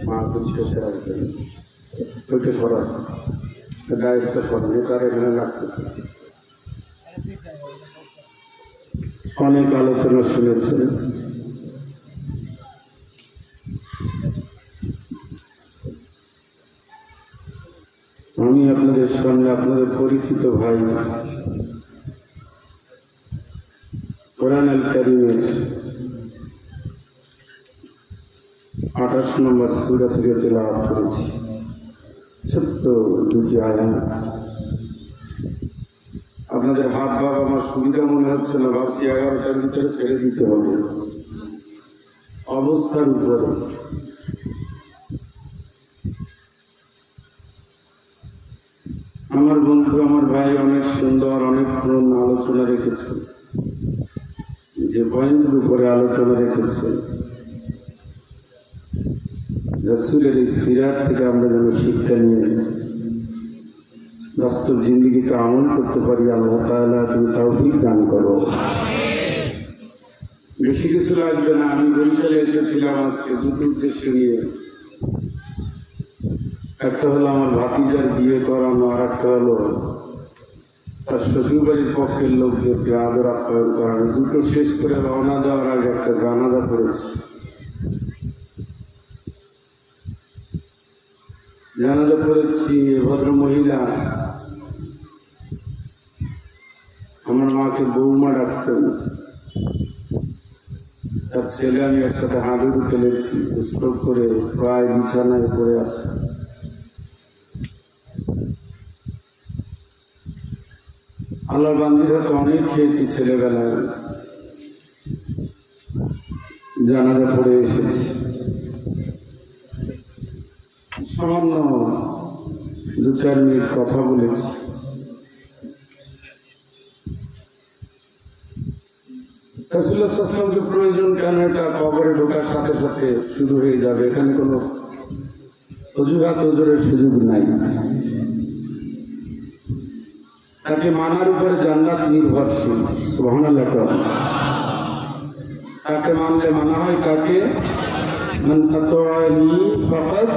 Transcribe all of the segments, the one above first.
মা শেষে আসবেন ওইটা সরান গায়েসটা সরান তার এখানে লাগতেছে। অনেক আলোচনা শুনেছে, আমি আপনাদের সামনে আপনাদের পরিচিত ভাই কোরআন আল কারীমের 28 নম্বর সূরা থেকে তেলাওয়াত করেছি। ছোট্ট দুটি আয়াত। আপনাদের হাত ভাব আমার সুবিধা মনে হচ্ছে না, ভাবছি 11টার ভিতরে ছেড়ে দিতে হবে অবস্থার উপরে। আমার বন্ধু আমার ভাই অনেক সুন্দর অনেকক্ষণ আলোচনা রেখেছে, যে পয়েন্টের উপরে আলোচনা রেখেছে রাসূলের এই সিরাত থেকে আমরা যেন শিক্ষা নিয়ে বাস্তব জিন্দেগিতে আমল করতে পারি। আল্লাহ তাআলা তুমি তৌফিক দান করো। বেশি কিছু লাগবে না। আমি বরিশালে এসেছিলাম আজকে দুটো উদ্দেশ্য নিয়ে। একটা হলো আমার ভাতিজার বিয়ে করানো, আর একটা হলো তার শ্বশুরবাড়ির পক্ষের লোকদেরকে আদর আপ্যায়ন করানো। দুটো শেষ করে রওনা দেওয়ার আগে একটা জানাজা পড়েছি। জানাজা পড়েছি ভদ্র মহিলা আমার মাকে বৌমা ডাকতেন। তার ছেলে আমি একসাথে হাঁটুডু ফেলেছি, স্ট্রোক করে প্রায় বিছানায় পড়ে আছে। আল্লাহর বান্দিরা তো অনেক খেয়েছি ছেলেবেলায়, জানাজা পড়ে এসেছি। সামান্য 2-4 মিনিট কথা বলেছি। রাসূলুল্লাহ সাল্লাল্লাহু আলাইহি ওয়াসাল্লামকে প্রয়োজন কেন? এটা কবরে ঢোকার সাথে সাথে শুরু হয়ে যাবে, এখানে কোনো অজুহাত ওজরের সুযোগ নাই। তাকে মানার উপরে জান্নাত নির্ভরশীল। সুবহানাল্লাহ। তাকে মানলে মানা হয় তাকে, মান আতাআনি ফাকাদ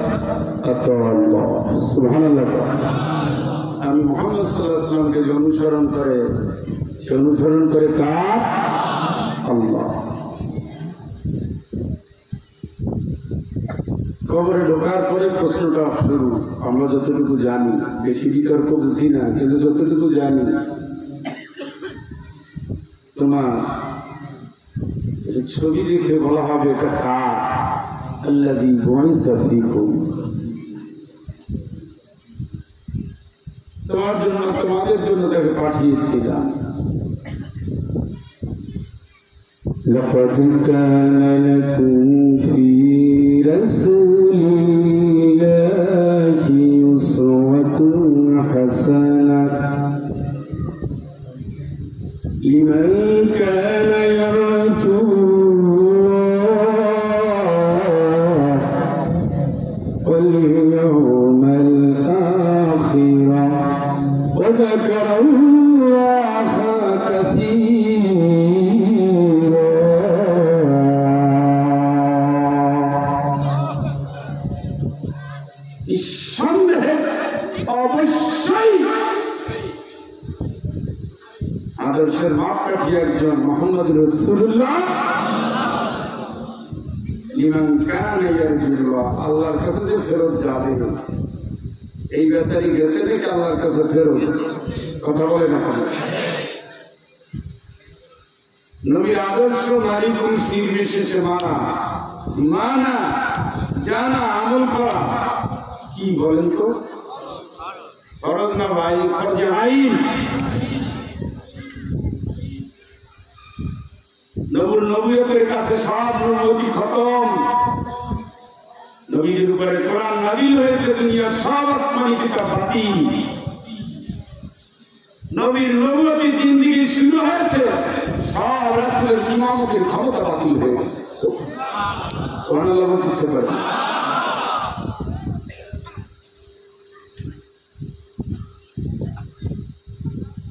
আতাআল্লাহ। সুবহানাল্লাহ। আমি মুহাম্মদ সাল্লাল্লাহু আলাইহি ওয়াসাল্লামকে যে অনুসরণ করে, সে অনুসরণ করে কার? আল্লাহ। কবরে ঢোকার পরে প্রশ্নটা শুরু। আমরা যতটুকু জানি, বেশি বিতর্ক বুঝি না, কিন্তু যতটুকু জানি, তোমার ছবি দেখে বলা হবে এটা কার? আল্লাযী বুইসা ফীকুম। তোমার জন্য, তোমাদের জন্য তাকে পাঠিয়েছিলাম। لقد كان لكم في رسول الله أسوة حسنة لمن كان يرجو الله واليوم الآخر وذكر الله كثيرا। অবশ্যই আদর্শের মাপকাঠি একজন মুহাম্মদ রাসূলুল্লাহ। লিমান কানা ইয়ারজুল্লাহ, আল্লাহর কাছে যে ফেরত যাবে, এই বেচারি গেছে থেকে আল্লাহর কাছে ফেরত। কথা বলে না? নবীর আদর্শ নারী পুরুষ নির্বিশেষে মানা, মানা, জানা, আমল করা। কি বলেন তো? ফরজ না ভাই? ফরজে আইন। নবুয়তের কাছে সব নবুয়তি খতম। নবীর উপরে কোরআন নাযিল হয়েছে, দুনিয়ার সব আসমানি কিতাব বাতিল। নবীর নবুয়তি জিন্দেগি শুরু হয়েছে, সব রাসূলের ইমামতের ক্ষমতা বাতিল হয়ে গেছে। সুবহানাল্লাহ বলতে ইচ্ছে করে।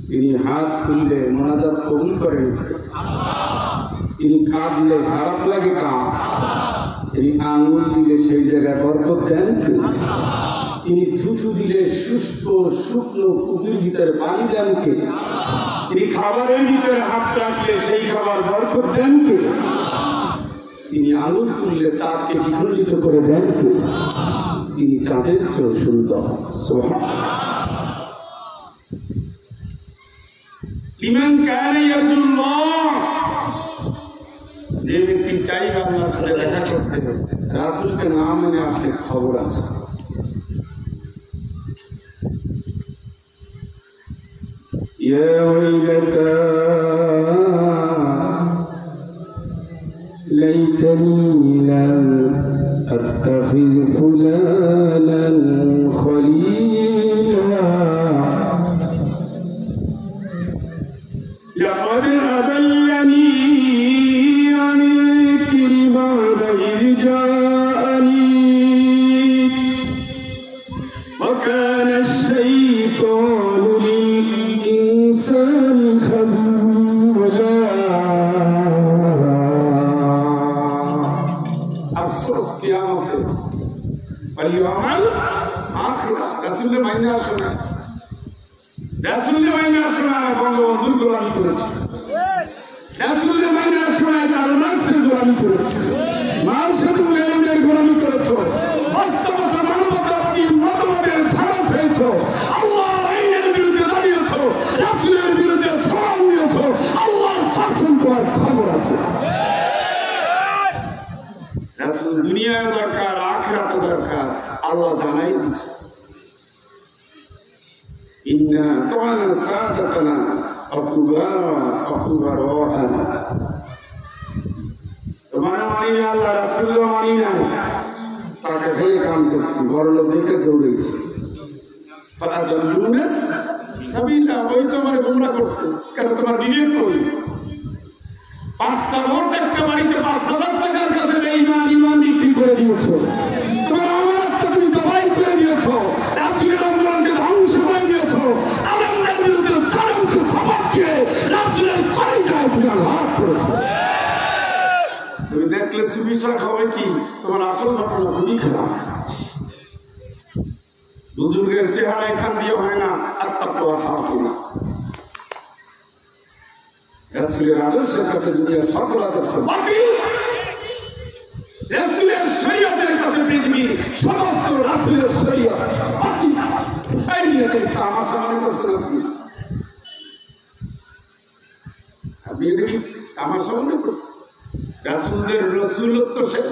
তিনি হাত তুললে মোনাজাত কবুল করেন, তিনি কাঁদলে খারাপ লাগে কাঁদ, তিনি আঙুল দিলে সেই জায়গায় বরকত দেন কে? তিনি থুতু দিলে শুষ্ক শুকনো পুকুর ভিতরে পানি দেন কে? তিনি খাবারের ভিতরে হাত রাখলে সেই খাবার বরকত দেন কে? তিনি আঙুল তুললে তাকে বিখণ্ডিত করে দেন কে? তিনি চাঁদের চেয়েও সুন্দর। লিমান কানা ইয়ারজুল্লাহ, যে ব্যক্তি চাইবে আল্লাহর সাথে দেখা করতে, রাসূলকে না মেনে আসলে খবর আছে। ইয়া ওয়াইলাতা লাইতানি লাম আত্তাখিয ফুলানান খলীলা لقد أضلني عن الذكر بعد إذ جاءني وكان الشيطان للإنسان خذولا أفسوس قيامته فليعمل آخرة رسول মাইনা শোনা রাসূলের মাইনার সময় বঙ্গবন্ধুর গোলামি করেছে, রাসূলের মাইনার সময় কার্ল মার্ক্সের গোলামি করেছে, মার্কসের লেনিনের গোলামি করেছে, বাস্তব মানবতাবাদী মতবাদের ধারক হয়েছে, আল্লাহর আইনের বিরুদ্ধে দাঁড়িয়েছ, রাসূলের বিরুদ্ধে সওয়াল নিয়েছ, আল্লাহর কসম তোমার খবর আছে। রাসূল দুনিয়ায় দরকার, আখিরাতে দরকার, আল্লাহ জানাই দিয়েছে। إنا طعنا سادتنا وكبراءنا তোমার মানি না, আল্লাহ রাসূলও মানি না, তাকে খেয়ে কাম করছি, বড় লোক দেখে দৌড়েছি। ফাআদাল্লুনাস সাবিলা, ওই তোমার গোমরাহ করছে। কেন তোমার বিবেক কই? 5টা ভোট একটা বাড়িতে 5,000 টাকার কাছে বেঈমান ইমাম বিক্রি করে দিয়েছো, তোমার আমানতটা তুমি জবাই করে দিয়েছো, রাসূলের আন্দোলনকে ধ্বংস করে দিয়েছো, আলেমদের বিরুদ্ধে সালামকে সবাব দিয়ে রাসূলের কলিজায় তুমি আঘাত করেছো। তুমি দেখলে সুবিচার হবে কি? তোমার আসল ঘটনা খুবই খারাপ। বুজুর্গের চেহারা এখান দিয়ে হয় না, আত্মাকওয়া হাকিমা। রাসূলের আদর্শের কাছে দুনিয়ার সকল আদর্শ বাতিল, রাসূলের শরীয়তের কাছে পৃথিবীর সমস্ত রাসূলের শরীয়ত বাতিল। এই নিয়ে তামাশা মনে করছেন আপনি? আপনি এটা কি তামাশা মনে করছেন? রাসূলদের রাসূলত্ব শেষ,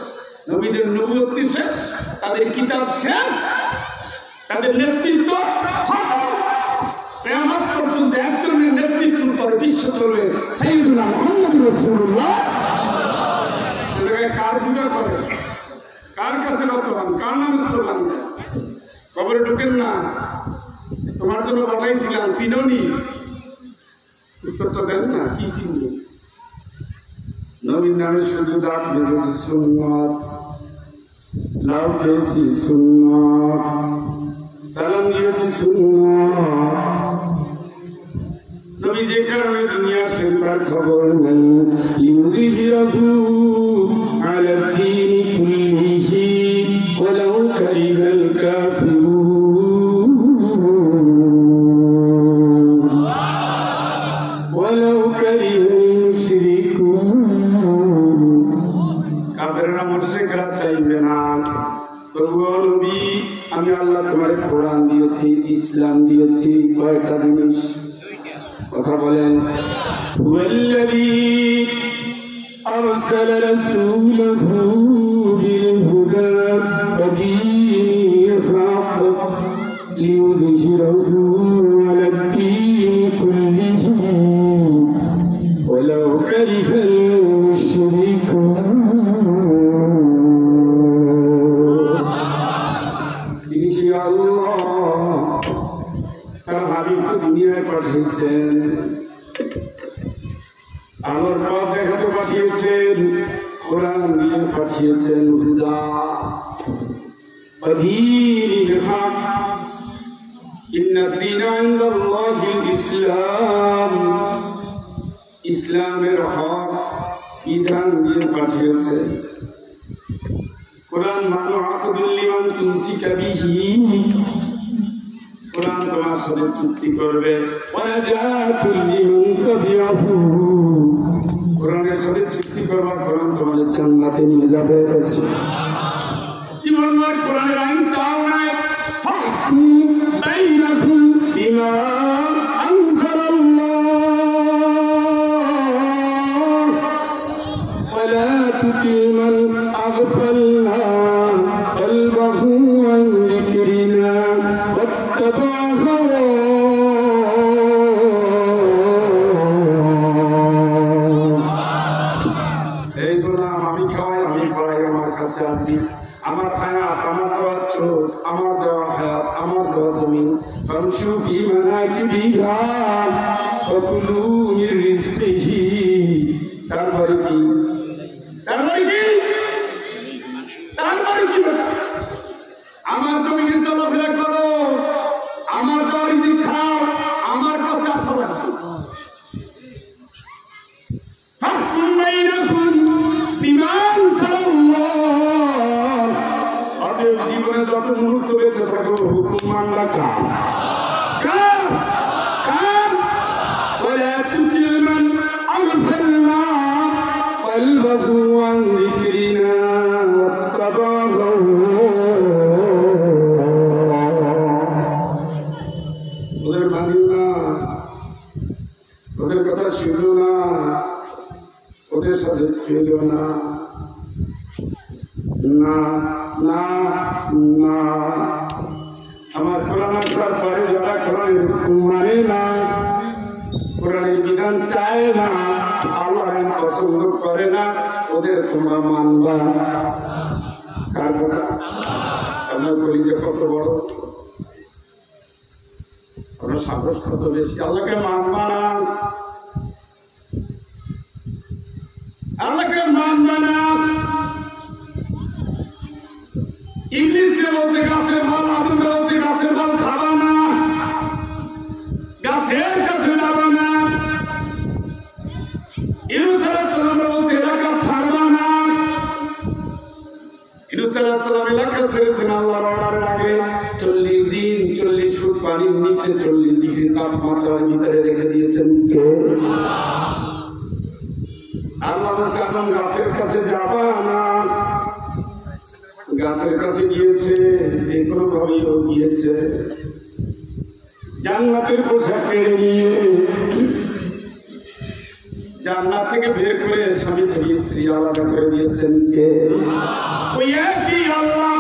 নবীদের নবুয়ত্ব শেষ, তাদের কিতাব শেষ, তাদের নেতৃত্ব কিয়ামত পর্যন্ত একজনের নেতৃত্বের পরে বিশ্ব চলবে, সাইয়্যিদুনা মুহাম্মদুর রাসূলুল্লাহ। কার পূজা করে, কার কাছে নত হন, কার নামে স্লোগান দেন? কবরে ঢুকেন না, তোমার জন্য পাঠাইছিলাম, চিনোনি? উত্তরটা দেন না, কি চিনবে? নবীর নামে শুধু দাঁত বেঁধেছি সুন্নাত, লাউ খেয়েছি সুন্নাত, সালাম দিয়েছি সুন্নাত। নবী যে কারণে দুনিয়া আসেন তার খবর নেই। লিউযহিরাহু আলা দ্দীনি কুল্লিহি ওয়ালাউ কারিহাল কাফিরুন, ওয়ালাউ কারিহাল মুশরিকুন। কাফেররা মুশরিকরা চাইবে না, তবুও নবী আমি আল্লাহ তোমার কোরআন দিয়েছি, ইসলাম দিয়েছি, কয়টা জিনিস কথা বলেন? ওয়াল্লাযী আরসালা রাসূলাহু বিল হুদা ওয়া দীনিল হক লিইয়ুযহিরাহু আলা দ্দীনি কুল্লিহি ওয়ালাউ কারিহাল মুশরিকুন। দুনিয়ায় পাঠিয়েছেন, আলোর পথ দেখাতে পাঠিয়েছেন, কোরআন দিয়ে পাঠিয়েছেন, হুদা ওয়া দীনিল হক, ইন্নাদ-দীনা ইনদাল্লাহিল ইসলাম, ইসলামের হক বিধান দিয়ে পাঠিয়েছেন। কোরআন মানুআতুল লিমান তুমসিকা বিহি, কোরআন তোমার সাথে চুক্তি করবে। ওয়ানাজাতুল লিমান তাবিআহু, কোরআনের সাথে চুক্তি করবা, কোরআন তোমাদের জান্নাতে নিয়ে যাবে। জীবনভর কোরআনের আইন চাও নাই, ফাহকুম বাইনাকুম বিমা আনজালাল্লাহ ওয়ালা তুতি মান আগফালনা কলবাহু আন যিকরিনা ওয়াত্তাবা হাওয়া। এই গোলাম, আমি খাওয়াই, আমি পড়াই, আমার কাছে আসবি, আমার হায়াত, আমার দেওয়া চোখ, আমার দেওয়া হায়াত, আমার দেওয়া জমিন। ফামশু ফি মানাকিবিহা ওয়া কুলু মির রিজকিহি। তারপরে কি? তারপরে কি? তারপরে কি? আমার জমিনে চলাফেরা করো, আমার বাড়িতে খাও, আমার কাছে আসা লাগবে। ফাহকুম বাইনাকুম বিমা আনজালাল্লাহ। আমাদের জীবনে যত মুহূর্ত বেঁচে থাকো, হুকুম মানলা কার? কার? কার? ওয়ালা তুতিল মান আগফালনা কলবাহু আন যিকরিনা ওয়াত্তাবা হাওয়া। ওদের মানিও না, ওদের কথা শুনো না, ওদের সাথে চলো না। না না না, আমার কোরআন আসার পরে যারা কোরআনের হুকুম মানে না, কোরআনের বিধান চায় না, আল্লাহর আইন পছন্দ করে না, ওদের তোমরা মানবা। কার কথা? আমরা বলি যে কত বড়, আমরা সাহস কত বেশি। আল্লাহকে মানবা না, আল্লাহকে মানবা না। ইবলিসে বলছে গাছের ফল, আদম বলছে গাছের ফল খাবা না, গাছের কাছে যাবা না। ইউনূস আলাইহিস সালাম বলছে এলাকা ছাড়বা না। ইউনূস আলাইহিস সালাম এলাকা ছেড়েছেন আল্লাহর অর্ডারের আগে। 40 দিন 40 ফুট পানির নিচে 40 ডিগ্রি তাপমাত্রার ভিতরে রেখে দিয়েছেন কে? আল্লাহ বলছে আদম গাছের কাছে যাবা না। গাছের কাছে গিয়েছে, যে কোনো ভাবেই গিয়েছে। জান্নাতের পোশাক কেড়ে নিয়ে, জান্নাত থেকে বের করে স্বামী থেকে স্ত্রী আলাদা করে দিয়েছেন কে? ওই একই আল্লাহ,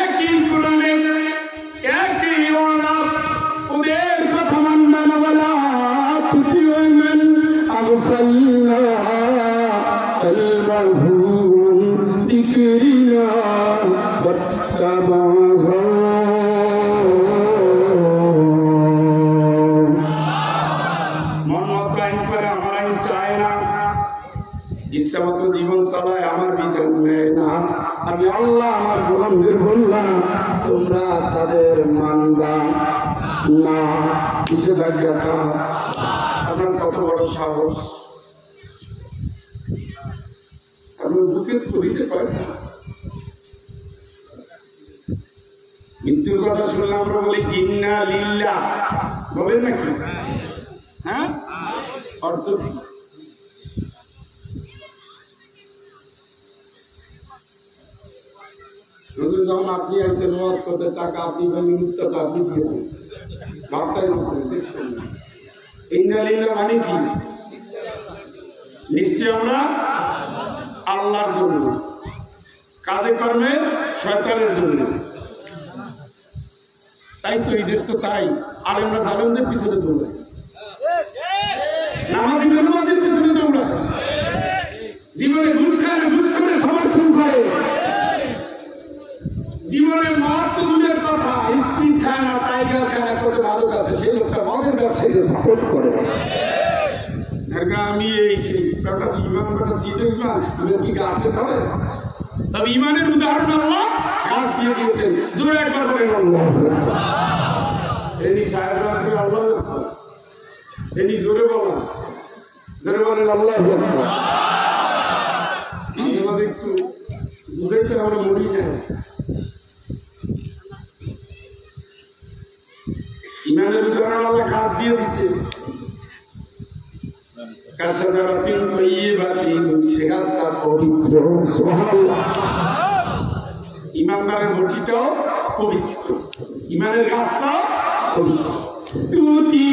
একই কোরআনে, একই ওয়ালা। ওদের কথা মানবা না, ওয়ালা তুতিউ মান আগফালনা কলবাহু আন যিকরিনা ওয়াত্তাবা হাওয়া। মন আইন করে, আমার আইন চায় না, ইচ্ছা মতো জীবন চালায়, আমার বিধান নেয় না। আমি আল্লাহ আমার গোলামদের বললাম তোমরা তাদের মানবা না। নিষেধাজ্ঞা আপনার কত বড় সাহস! আপনার বুকে করিতে পারে না। মৃত্যুর কথা শুনলে আমরা বলি ইন্না লিল্লাহ, বলেন নাকি? হ্যাঁ, অর্থ যখন আপনি আইসেন ওয়াজ করতে, টাকা আপনি মুক্তটা আপনি দিয়ে দেন, ভাবটাই দেখছেন। ইন্না লিল্লাহ মানে কি? নিশ্চয় আমরা আল্লাহর জন্য, কাজে কর্মে শয়তানের জন্য। তাই তো এই দেশ তো তাই। আর আমরা জালেমদের পিছনে দৌড়াই, নামাজি বেনামাজির পিছনে দৌড়াই, জীবনে ঘুষ খায় না, ঘুষ করে সমর্থন করে, জীবনে মদ তো দূরের কথা, স্পিড খায় না, টাইগার খায় না, কত মাদক আছে, সেই লোকটা মদের ব্যবসায়ীকে সাপোর্ট করে। আমি এই সেই ইমান কথা চিনে ইমান, আমি কি গাছে ধরে? তবে ইমানের উদাহরণ আল্লাহ গাছ দিয়ে দিয়েছেন। জোরে একবার বলেন আল্লাহ। এই সাহেব আল্লাহ, এই জোরে বলা, জোরে বলেন আল্লাহ। একটু বুঝাইতে আমরা মরি না। ইমানের উদাহরণ আল্লাহ গাছ দিয়ে দিচ্ছে, সে গাছটা পবিত্র। ইমানদারের বটিটাও পবিত্র, ইমানের গাছটাও পবিত্র। তুতি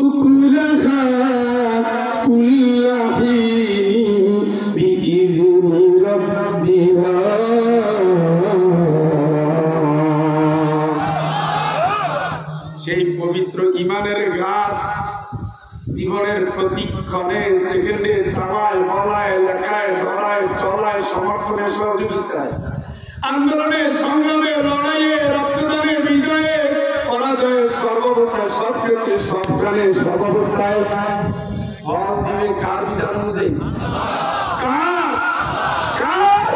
উকুলাহা কুল্লাহিন বিইذনি রাব্বিহা। সেই পবিত্র ইমানের গাছ জীবনের প্রতিক্ষণে সেকেন্ডে চালায়, বলায়, লেখায়, ধরায়, চলায়, সমর্থনে, সহযোগিতায়, আন্দোলনে, সংগ্রামে, লড়াইয়ে, রক্তদানে, বিজয়ে, পরাজয়ে, সর্বাবস্থায়, সব ক্ষেত্রে, সবখানে, সর্বাবস্থায় ফল দিবে কার বিধান অনুযায়ী? কার?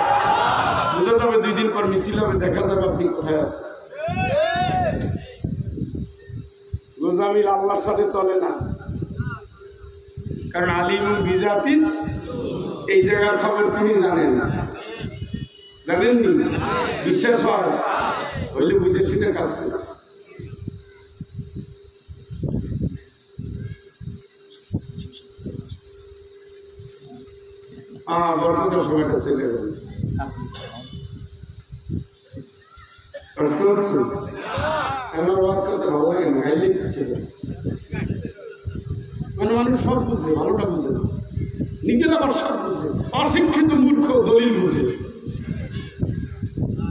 বুঝে যাবে 2 দিন পর মিছিল হবে, দেখা যাবে আপনি কোথায় আছেন। গোজামিল আল্লাহর সাথে চলে না, কারণ আলিমুন বিজাতিস, এই জায়গার খবর তিনি জানেন না, জানেননি? বিশ্বাস হয় হইলে বুঝে শুনে কাজ করে। বরকতের সময়টা চলে যাবে। কষ্ট হচ্ছে, আমার ওয়াজ করতে ভালো লাগে না, গাইলে দিচ্ছে। মানে মানুষ সব বুঝে, ভালোটা বুঝে না, নিজের আবার সব বুঝে। অশিক্ষিত মূর্খ দলিল বুঝে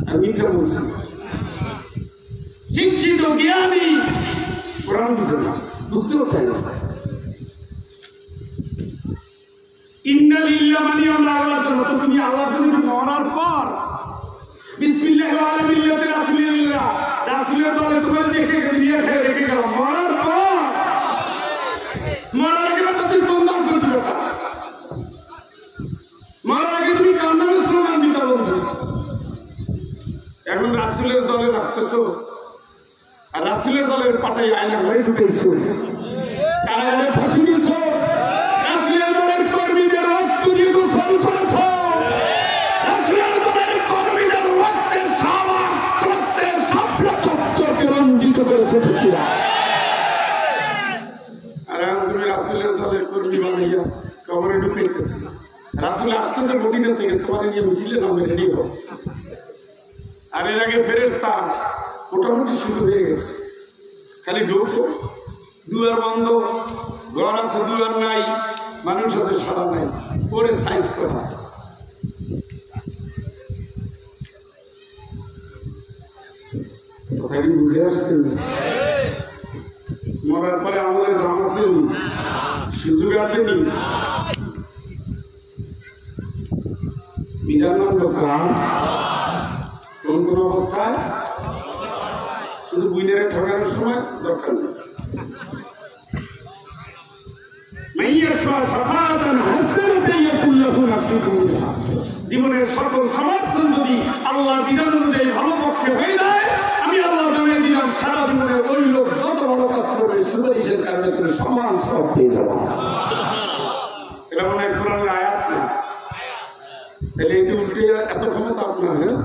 আর মিথ্যা বুঝে। শিক্ষিত জ্ঞানী কোরআন বুঝে না, বুঝতেও চায় না। ইন্না লিল্লাহি মানে আমরা আল্লাহর জন্য। তো তুমি আল্লাহর জন্য মরার পর বিসমিল্লাহি ওয়া আলা মিল্লাতি রাসূলিল্লাহ, রাসূলের দলে তোমার দেখে নিয়ে খেয়ে রেখে গেলাম। মরার পর, মরার আগে তো তুমি বন্ধন করে দিবে, মরার আগে তুমি কান্নার স্লোগান দিতে বলবে। এখন রাসূলের দলে রাখতেছো আর রাসূলের দলের পাটায় আয়না ঘরে ঢুকেছো, কারাগারে ফাঁসি দিয়েছ, রাসূলের দলের কর্মীদের রক্ত দিয়ে গোসল করেছ, রাসূলের দলের কর্মীদের রক্তের সাবান রক্তের সাপলা চত্বরকে রঞ্জিত করেছে ঠিকিরা। আর এখন তুমি রাসূলের দলের কর্মী বানাইয়া কবরে ঢুকাইতেছে। রাসূল আসতেছে মদিনা থেকে, তোমার নিয়ে মিছিলে নামে রেডি হও। আর এর আগে ফেরেশতা মোটামুটি শুরু হয়ে গেছে, খালি ঢোকো, দুয়ার বন্ধ, ঘর আছে দুয়ার নাই, মানুষ আছে সারা নাই, পরে সাইজ করা। কথা কি বুঝে আসছেন? মরার পরে আমাদের দাম আসেনি, সুযোগ আসেনি। বিধান মানব কার? কোন কোন অবস্থায়? শুধু বুইনের ঠকানোর সময় দরকার নেই। জীবনের সকল সমর্থন যদি আল্লাহ বিধান অনুযায়ী ভালো পক্ষে হয়ে যায়, আমি আল্লাহ জানিয়ে দিলাম সারা জীবনে ওই লোক যত ভালো কাজ করবে সুপারিশের কারণে তুমি সমান সব পেয়ে যাবো। এটা মনে হয় কোরআনের আয়াত না, তাহলে এটি উল্টে এত ক্ষমতা আপনার। হ্যাঁ,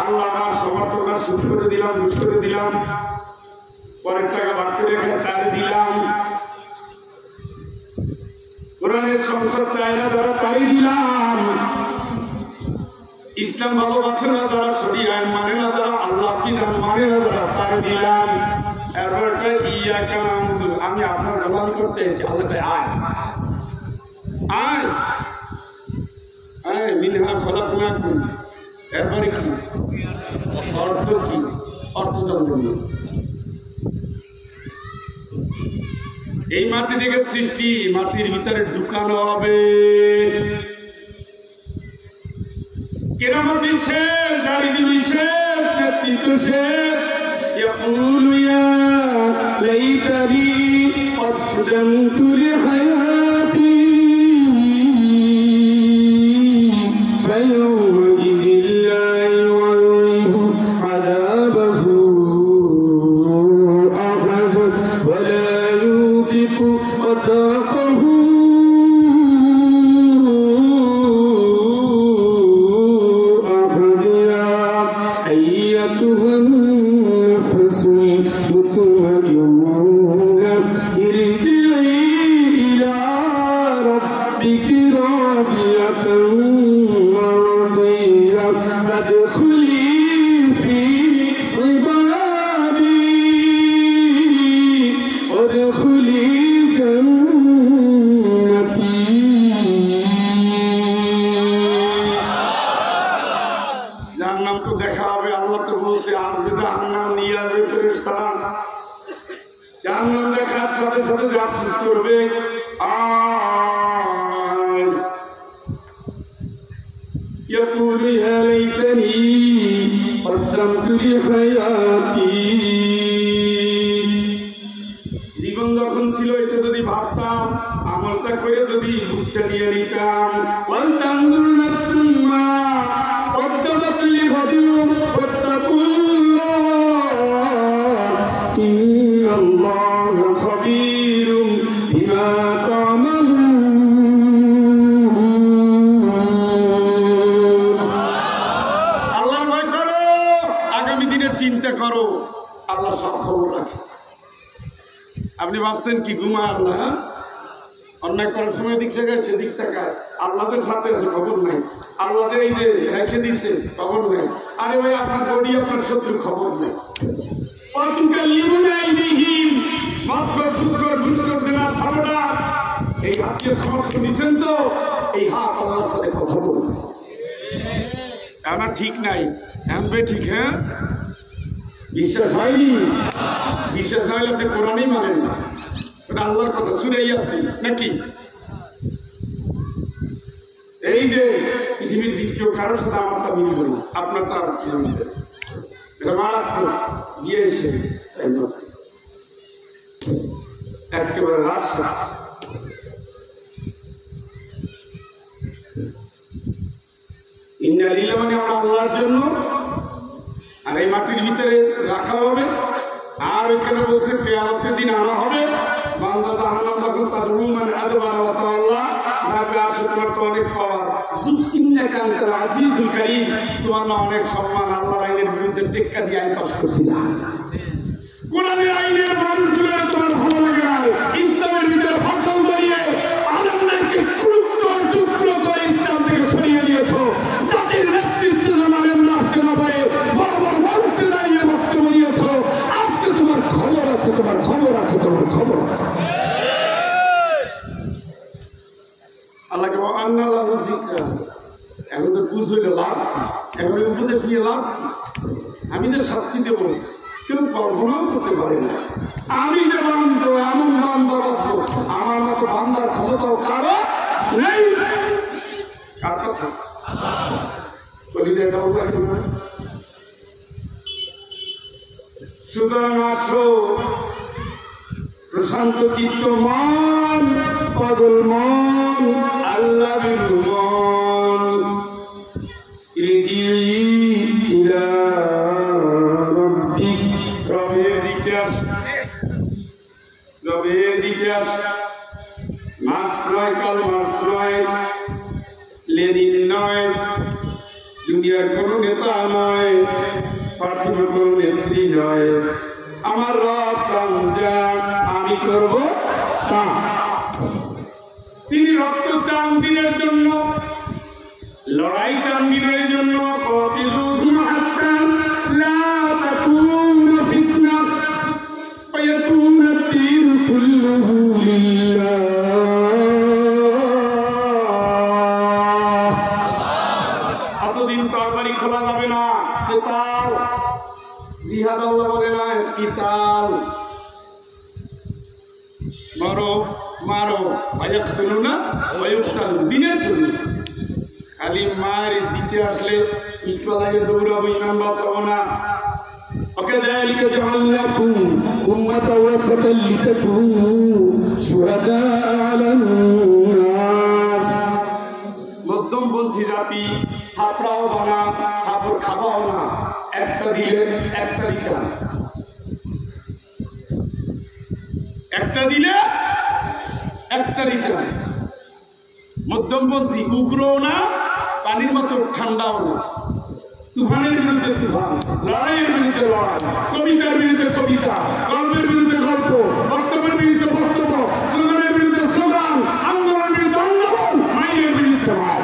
আল্লাহ আমার সমর্থন শুরু করে দিলাম, বুঝ করে দিলাম, পরের টাকা ভাগ করে তারে দিলাম, কোরআনের সংসদ চায় না যারা তাই দিলাম, ইসলাম ভালোবাসে না যারা, শরীয়ত আইন মানে না যারা, আল্লাহ বিধান মানে না যারা, তারে দিলাম। এরপর ইয়াকা না'বুদু, আমি আপনার গোলামি করতে এসেছি। আল্লাহ কয় আয় আয় আয়, মিনহা খলাকনাকুম। এরপরে কি অর্থ? কি অর্থ জানবেন? এই মাটি থেকে সৃষ্টি, মাটির ভিতরে ঢুকানো হবে। কেরামতি শেষ, জারিদিবি শেষ, নেতৃত্ব শেষ। ইয়াকুলু ইয়া লাইতানি কদ্দামতু লিহায়াতি ফায়াউমাইযিন লা ইউ'যিবু আযাবাহু আহাদ ওয়া লা ইউযিকু ওয়াথাকাহু জাহান্নাম তো দেখা হবে, আল্লাহ তো বলছে আসবে জাহান্নাম, নিয়ে আসবে ফেরেশতারা। জাহান্নাম দেখার সাথে সাথে যে আফসোস করবে, يقول يا ليتني قدمت لحياتي। জীবন যখন ছিল এটা যদি ভাবতাম, আমলটা করে যদি বুঝতে নিয়ে নিতাম। ওয়ালতানজুর নাফসুম মা কদ্দামাত লিগাদিন ওয়াত্তাকুল্লাহ ইন্নাল্লাহা খাবীরুম বিমা চিন্তা করো, আল্লাহ সব খবর রাখে। আপনি ভাবছেন কি ঘুমার না, অন্যায় করার সময় দিক থেকে সেদিক তাকায়, আল্লাহদের সাথে আছে খবর নাই, আল্লাহদের এই যে রেখে দিচ্ছে খবর নাই। আরে ভাই আপনার বডি আপনার শত্রুর খবর নেই। মাত্র শুক্র দুষ্কর সামনা এই হাতকে সমর্থন দিচ্ছেন তো, এই হাত আল্লাহর সাথে কথা বলবে। আমার ঠিক নাই এমবে ঠিক, হ্যাঁ বিশ্বাস হয়নি, বিশ্বাস হলে আপনি কোরআনই মানেন না, এটা আল্লাহর কথা শুনেই আসি নাকি। এই যে পৃথিবীর দ্বিতীয় কারোর সাথে আমারটা মিলবে না, আপনার তার মিলবে, এটা মারাত্মক দিয়ে এসে একেবারে রাস্তা। ইন্নালিল্লাহ মানে আমরা আল্লাহর জন্য, আর এই মাটির ভিতরে রাখা হবে, আর এখানে বসে কিয়ামতের দিন আনা হবে। বান্দা জাহান্নাম তখন তার রুমান আদবার ওয়া তাআলা ভাবে আসে, তোমার তো অনেক পাওয়ার, ইন্নাকা আনতাল আজিজুল কারীম, তোমার না অনেক সম্মান, আল্লাহর আইনের বিরুদ্ধে টেক্কা দিয়ে আইন পাস করছিলা। কোরআনের আইনের মানুষগুলো তোমার ভালো লাগে না, ইসলামের ভিতরে ফাটল ধরিয়ে আলেমদেরকে টুকরো করে ইসলাম থেকে সরিয়ে দিয়েছো। জাতির নেতৃত্ব যেন আলেমরা আসতে না পারে, বড় বড় মঞ্চে দাঁড়িয়ে বক্তব্য দিয়েছো। আজকে তোমার খবর আছে, তোমার খবর আছে, তোমার খবর আছে। আল্লাহকে আন্নাল্লাহ যিকরা, এখন তো বুঝ হইল লাভ, এখন উপদেশ নিয়ে লাভ। আমি যে শাস্তি দেবো কেউ কল্পনাও করতে পারে না। আমি যে বান্ধব, এমন বান্ধব আমার মতো বান্দার ক্ষমতাও কারো নেই। কার কথা সুতরাং আসো প্রশান্ত চিত্ত মন, পাগল মন, আল্লাহ বিরু মন, রবের দিকে আস, রবের দিকে আস। মার্ক্স নয়, কাল মার্ক্স নয়, লেনিন নয়, দুনিয়ার কোন নেতা নয়, পার্থিব কোন নেত্রী নয়। আমার রব চান যা আমি করব তা। তিনি রক্ত চান দিনের জন্য, লড়াই চান দিনের জন্য। কাতিলুহুম হাত্তা লা তাকুনা ফিতনাহ ওয়া ইয়াকুনা আদ-দীন কুল্লুহু লিল্লাহ। এতদিন তরবারি খোলা যাবে না, কিতাল জিহাদ আল্লাহ বলে না, কিতাল মারো মারো, ফায়াকতুলুনা ওয়া ইউকতালুন, দিনের জন্য। খালি মার দিতে আসলে ইকবালাকে দৌড়াবো, ইমাম বাঁচাবো না। وكذلك جعلناكم أمة وسطا لتكونوا شهداء على الناس। মধ্যমপন্থী জাতি, থাপড়াও বানা, থাপড় খাবাও না, একটা দিলে একটা রিটার্ন, একটা দিলে একটা রিটার্ন। মধ্যমপন্থী, উগ্রও না, পানির মতো ঠান্ডাও না। তুফানের বিরুদ্ধে তুফান, লড়াইয়ের বিরুদ্ধে লড়াই, কবিতার বিরুদ্ধে কবিতা, গল্পের বিরুদ্ধে গল্প, বক্তব্যের বিরুদ্ধে বক্তব্য, স্লোগানের বিরুদ্ধে স্লোগান, আন্দোলনের বিরুদ্ধে আন্দোলন, মাইনের বিরুদ্ধে মাই।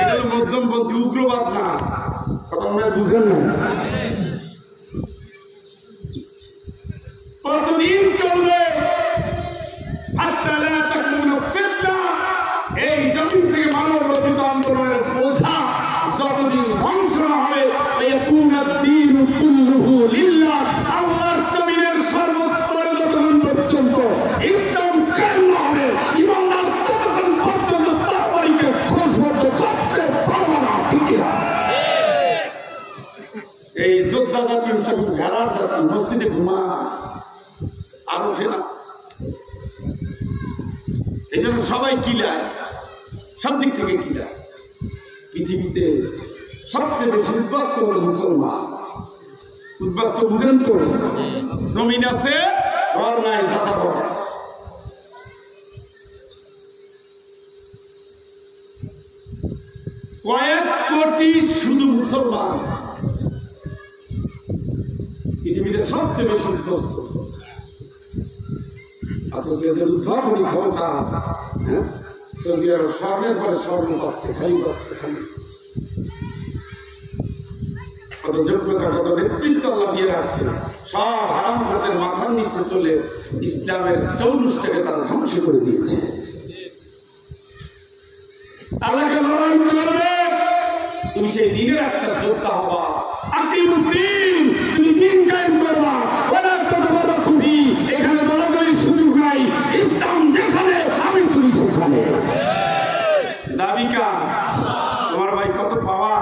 এটা হলো মধ্যমপন্থী, উগ্রবাদ না। কথা মনে হয় বুঝেন না। কতদিন চলবে? এই জমিন থেকে মানব রচিত আন্দোলনের বোঝা যতদিন ধ্বংস না কুল্লুহু লিল্লাহ। আল্লাহর জমিনের সর্বস্তরে যতক্ষণ পর্যন্ত ইসলাম কায়েম না হবে, ইমানদার ততক্ষণ পর্যন্ত তার বাড়িকে খোঁজবদ্ধ করতে পারবে না। ঠিক না? এই যোদ্ধা জাতি হচ্ছে ঘেরার জাতি, মসজিদে ঘুমা আর ওঠে না। এই জন্য সবাই কিলায়, সব দিক থেকে কিলায়। পৃথিবীতে সবচেয়ে বেশি উদ্বাস্ত হল মুসলমান। উদ্বাস্ত বুঝেন তো? জমিন আছে, ঘর নাই, যাতা ঘর। কয়েক কোটি শুধু মুসলমান পৃথিবীতে সবচেয়ে বেশি উদ্বাস্ত। অথচ এদের উদ্ভাবনী ক্ষমতা, হ্যাঁ, সৌদি আরব স্বর্ণের পরে স্বর্ণ পাচ্ছে, খালি পাচ্ছে, খালি পাচ্ছে। কত যোগ্যতা, কত নেতৃত্ব আল্লাহ দিয়ে রাখছে। সব হারাম খাদের মাথার নিচে চলে ইসলামের চৌরুষটাকে তারা ধ্বংস করে দিয়েছে। আল্লাহকে লড়াই চলবে, তুমি সেই দিনের একটা যোদ্ধা হবা। আকিমুদ্দিন, তুমি দিন কায়েম করবা। ওরা কত বড় খুবই, এখানে দলাদলির সুযোগ নাই। ইসলাম যেখানে, আমি তুমি সেখানে। দাবিকা তোমার ভাই কত পাওয়া,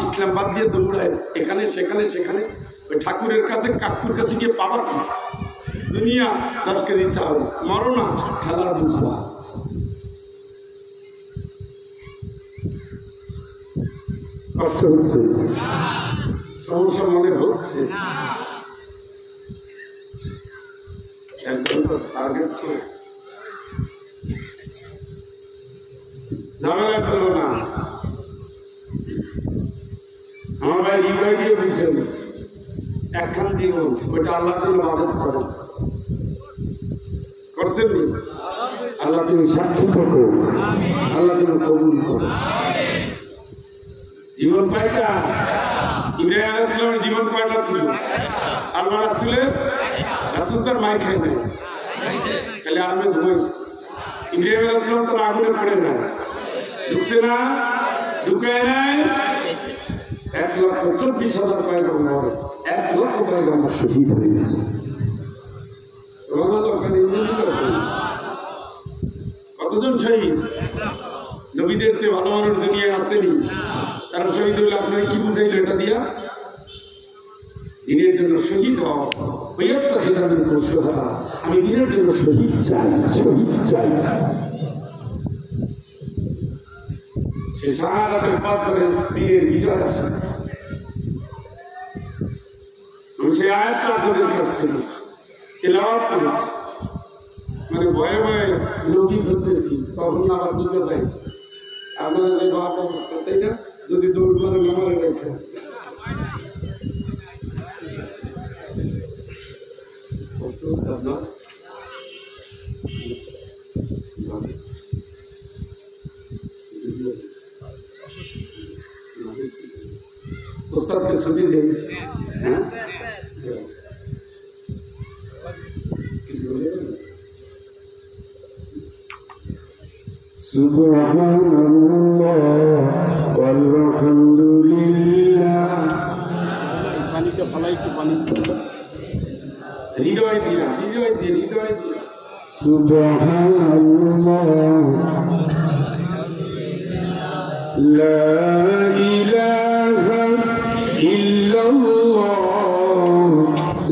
ইসলাম বাদ দিয়ে দৌড়ায় এখানে সেখানে সেখানে। ওই ঠাকুরের কাছে, কাকুর কাছে গিয়ে পাবা কি? দুনিয়া 10 কেজি চাও, মরো না, খেলার বুঝবা। কষ্ট হচ্ছে, সমস্যা মনে হচ্ছে। একদম তো টার্গেট করে ঝামেলা করবো না। আমার ভাই হৃদয় দিয়ে বুঝছেন, একখান জীবন, ওইটা আল্লাহর জন্য বাজেট করেন, করছেন নি? আল্লাহ তুমি সাক্ষী থাকো, আল্লাহ তুমি কবুল করো। জীবন কয়টা? ইব্রাহিম আলাইহিস সালামের জীবন কয়টা ছিল? আল্লাহ রাসূলের, রাসূল তার মাই খায় নাই, খালি আরামে ঘুমাইছে। ইব্রাহিম আলাইহিস সালাম তার আগুনে পড়ে নাই, ঢুকছে না, ঢুকায় নাই। 1,24,000 পয়গম্বর, 1 লক্ষ পয়গম্বর শহীদ হয়ে গেছে। কতজন শহীদ? নবীদের চেয়ে ভালো মানুষ দুনিয়ায় আসেনি। তারা শহীদ হইলে আপনারা কি বুঝাইল এটা দিয়া? দিনের জন্য শহীদ হওয়া। আমি দিনের জন্য শহীদ চাই, শহীদ চাই। সে শাহাদাতের পথ ধরে দিনের বিজয় আসে। আমি সে আয়াতটা আপনাদের কাছ থেকে তেলাওয়াত করেছি, মানে ভয়ে ভয়ে নবী ফেলতেছি, তখন আবার দিকে যাই। আপনারা যে বাপ অবস্থা, তাই না? যদি দৌড় করে মেমারে রেখে প্রস্তাবকে ছুটি দেন। হ্যাঁ, সুবহানাল্লাহ ওয়ালহামদুলিল্লাহ। পানিটা ফালাই, একটু পানি হৃদয় দিয়া, হৃদয় দিয়ে, হৃদয় দিয়ে। সুবহানাল্লাহ লা ইলাহা ইল্লাল্লাহ,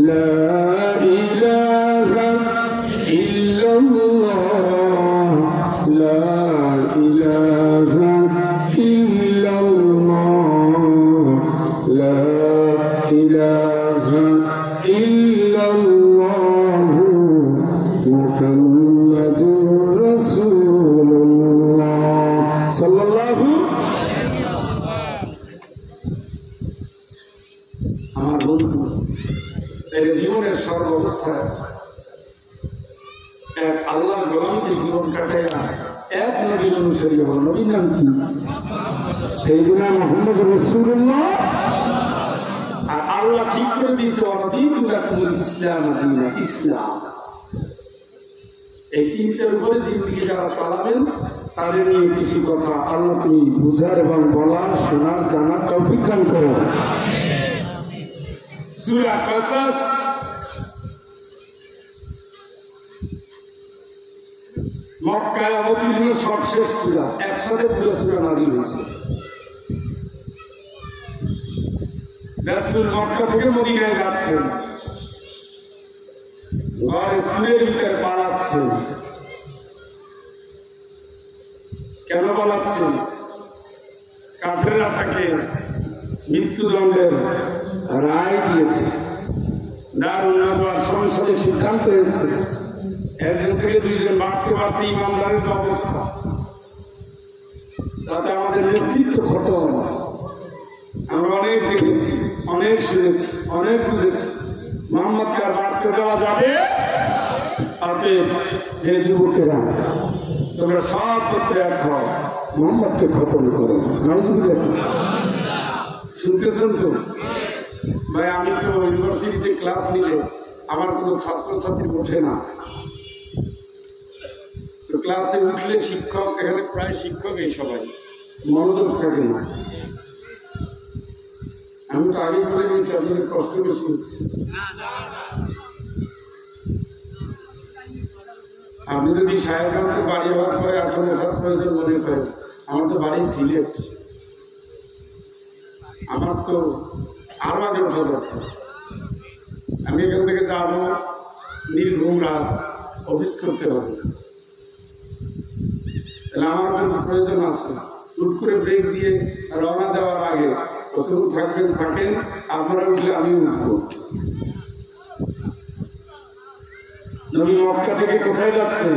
লা ইলাহা ইল্লাল্লাহ, লা ইলাহা ইল্লাল্লাহ, লা ইলাহা ইল্লাল্লাহ, মুহাম্মাদুর রাসূলুল্লাহ সাল্লাল্লাহু। আমার বন্ধু, তাই জীবনের সর্বাবস্থায় এক আল্লাহর গোলামীতে জীবন কাটাইয়া এক নবীর অনুসারী হল। নবীর নাম কি? সাইয়্যিদুনা মুহাম্মদ রাসূলুল্লাহ। আর আল্লাহ ঠিক করে দিয়েছে ওয়ারাদিতু লাকুমুল ইসলাম দীনা, ইসলাম। এই তিনটার উপরে জিন্দেগি যারা চালাবেন তাদের নিয়ে কিছু কথা আল্লাহ তুমি বুঝার এবং বলার, শোনার, জানার তৌফিক দান করো। সূরা কাসাস মক্কায় অবতীর্ণ সবশেষ সূরা, একসাথে পুরো সূরা নাযিল হয়েছে। রাসূল মক্কা থেকে মদিনায় যাচ্ছেন, ঘরে সুরের ভিতরে পালাচ্ছেন। কেন পালাচ্ছেন? কাফেররা তাকে মৃত্যুদণ্ডের রায় দিয়েছে, সংসদে সিদ্ধান্ত হয়েছে একজন থেকে দুইজন বাড়তে বাড়তে ইমানদারের অবস্থা, তাতে আমাদের নেতৃত্ব খতম। আমরা অনেক দেখেছি, অনেক শুনেছি, অনেক বুঝেছি, মোহাম্মদকে আর বাড়তে দেওয়া যাবে। হে যুবকেরা, তোমরা সব পত্রে এক হও, মোহাম্মদকে খতম করো। শুনতেছেন তো ভাই? আমি তো ইউনিভার্সিটিতে ক্লাস নিলে আমার কোনো ছাত্রছাত্রী ওঠে না, তো ক্লাসে উঠলে শিক্ষক, এখানে প্রায় শিক্ষক এই সবাই মনোযোগ থাকে না। আমি তো আগে বলে দিয়েছি আপনাদের কষ্ট বেশি হচ্ছে। আপনি যদি সাহেবগঞ্জে বাড়ি হওয়ার পরে এখন ওঠার প্রয়োজন মনে করেন, আমার তো বাড়ি সিলেট, আমার তো আরো আগে ওঠা দরকার। আমি এখান থেকে যাবো, নির্ঘুম রাত অফিস করতে হবে, তাহলে আমার কোনো প্রয়োজন আছে। হুট করে ব্রেক দিয়ে রওনা দেওয়ার আগে প্রচুর থাকেন, আপনারা উঠলে আমি উঠবো। নবী মক্কা থেকে কোথায় যাচ্ছেন?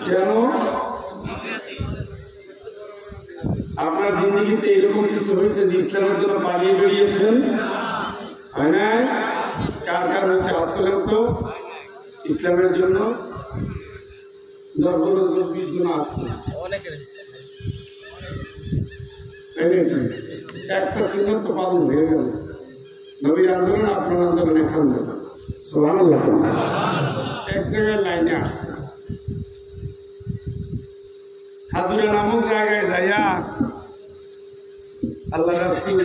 কেন? আপনার জিন্দেগিতে এরকম কিছু হয়েছে যে ইসলামের জন্য পালিয়ে বেরিয়েছেন? হয় না? কার কার হয়েছে হাত তোলেন তো। ইসলামের জন্য 10-20 জন আসছে, একটা সিনেমা তো পালন হয়ে গেল। নবীর আন্দোলন, আপনার আন্দোলন এখন সুবহানাল্লাহ, এক জায়গায় লাইনে আসছে। হাজুরা নামক জায়গায় যাইয়া আল্লাহ রাসূল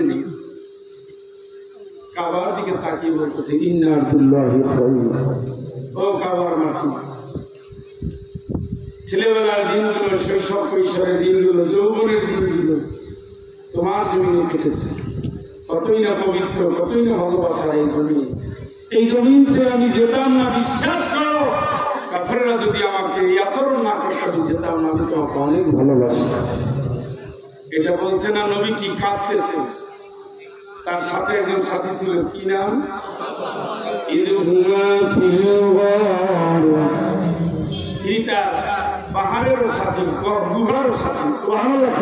কাবার দিকে তাকিয়ে বলতেছে, ইন্না আব্দুল্লাহি খায়র। ও কাবার মাটি, ছেলেবেলার দিনগুলো, শৈশব কৈশোরের দিনগুলো, যৌবনের দিনগুলো তোমার জমিনে কেটেছে। কতই না পবিত্র, কতই না ভালোবাসা এই জমিন। এই জমিন ছেড়ে আমি যেতাম না, বিশ্বাস করো। কাফেররা যদি আমাকে এই আচরণ না করতে, আমি যেতাম না। আমি তোমাকে অনেক ভালোবাসি। এটা বলছে না নবী, কি কাঁদতেছে। তার সাথে একজন সাথী ছিল, কি নাম? পাহাড়েরও সাথী, গুহারও সাথী। সুবহানাল্লাহ।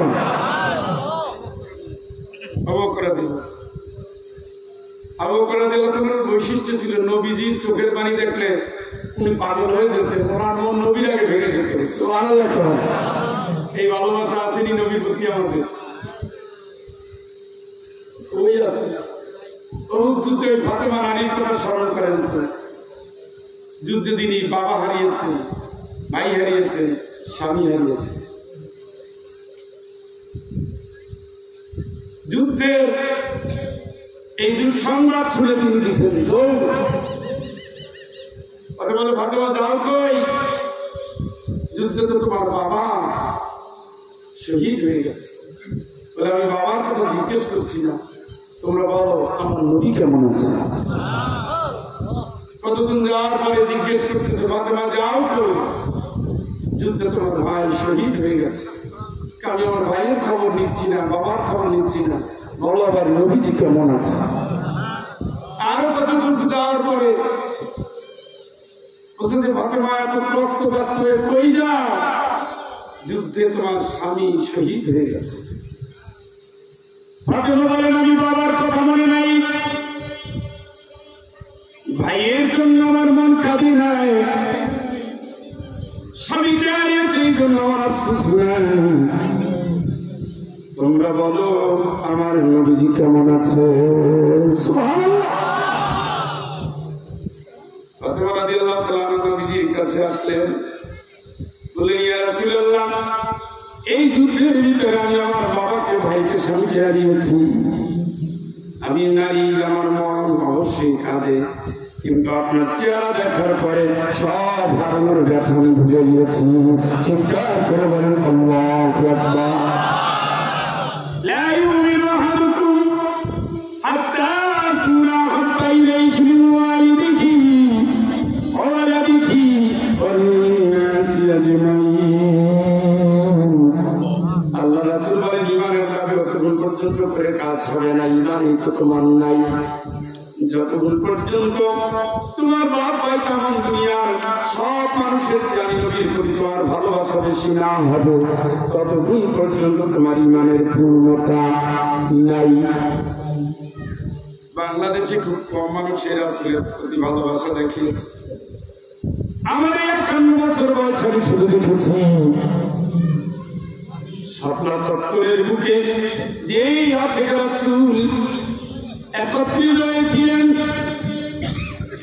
আবু বকর রাদিয়াল্লাহু আনহুর বৈশিষ্ট্য ছিল, নবীজির চোখের পানি দেখলে উনি পাগল হয়ে যেতেন, ওনার মন নবীর আগে ভেঙে যেত। সুবহানাল্লাহ। এই ভালোবাসা আসেনি নবীর প্রতি আমাদের? ওই আছে। উহুদ যুদ্ধে ফাতেমা রানীর কথা স্মরণ করেন তো। যুদ্ধে তিনি বাবা হারিয়েছেন, ভাই হারিয়েছেন, স্বামী হারিয়েছেন। যুদ্ধের এই দুঃসংবাদ শুনে তিনি দিচ্ছেন বলে, ফাতেমা যাও কই? যুদ্ধে তো তোমার বাবা শহীদ হয়ে গেছে। বলে, আমি বাবার কথা জিজ্ঞেস করছি না, তোমরা বলো আমার নবী কেমন আছে। কতদিন যাওয়ার পরে জিজ্ঞেস করতেছে, ফাতেমা যাও কই? যুদ্ধে তোমার ভাই শহীদ হয়ে গেছে। আমি আমার ভাইয়ের খবর নিচ্ছি না, বাবার খবর নিচ্ছি না, বলো আবার নবীজি কেমন আছে। আরো কতদূর যাওয়ার পরে বলছে যে, ফাতেমা এত কষ্ট ব্যস্ত হয়ে কই যাও? যুদ্ধে তোমার স্বামী শহীদ হয়ে গেছে। ফাতেমা বলেন, আমি বাবার কথা মনে নাই, ভাইয়ের জন্য আমার মন কাঁদে নাই, স্বামীকে হারিয়েছে এই জন্য আমার আফসোস নাই। তোমরা বলো আমার নবীজি কেমন আছে। সুবহানাল্লাহ। ফাতেমা রাদিয়াল্লাহু তাআলা নবীজির কাছে আসলেন, বললেন, ইয়া রাসূলুল্লাহ, এই যুদ্ধের ভিতরে আমি আমার বাবাকে, ভাইকে, স্বামীকে হারিয়েছি। আমি নারী, আমার মন অবশ্যই কাঁদে, কিন্তু আপনার চেহারা দেখার পরে সব হারানোর ব্যথা আমি ভুলে গিয়েছি। চিৎকার করে বলেন আল্লাহু আকবার। লা ইউমিনু আহাদুকুম হাত্তা আকুনা হাব্বা ইলাইহি মিন ওয়ালিদিহি ওয়া ওয়ালাদিহি ওয়ান নাসি আজমাইন। আল্লাহ রাসূল বলেন ঈমানের দাবি যতক্ষণ পর্যন্ত করে কাজ হবে না, ঈমানই তো তোমার নাই। যতক্ষণ পর্যন্ত তোমার বাপ ভাই তামাম দুনিয়ার সব মানুষের চেয়ে নবীর প্রতি তোমার ভালোবাসা বেশি না হবে, ততক্ষণ পর্যন্ত তোমার ঈমানের পূর্ণতা নাই। বাংলাদেশে খুব কম মানুষের রাসূলের প্রতি ভালোবাসা দেখিয়েছে। আমার 51 বছর বয়স আমি শুধু দেখেছি শাপলা চত্বরের বুকে যেই আশিক রাসূল একত্রিত হয়েছিলেন,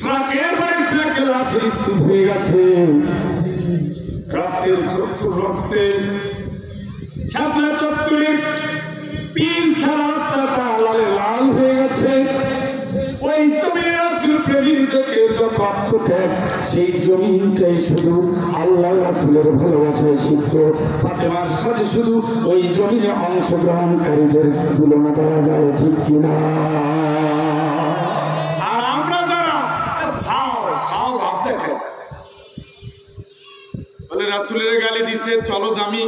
ট্রাকের পরে ট্রাকের লাশের স্তূপ হয়ে গেছে, রক্তের ছোট রক্তে শাপলা চত্বরের পিচ ধারা রাস্তাটা লালে লাল হয়ে গেছে। ওই তুমি রাসূল প্রেমীর চোখের যত আত্মত্যাগ, সেই জমিনটাই শুধু আল্লাহ রাসূলের ভালোবাসায় সিদ্ধ। ফাতেমার সাথে শুধু ওই জমিনে অংশগ্রহণকারীদের তুলনা করা যায়, ঠিক কিনা? আর আমরা যারা ভাব দেখে বলে রাসূলের গালি দিছে, চলো দামি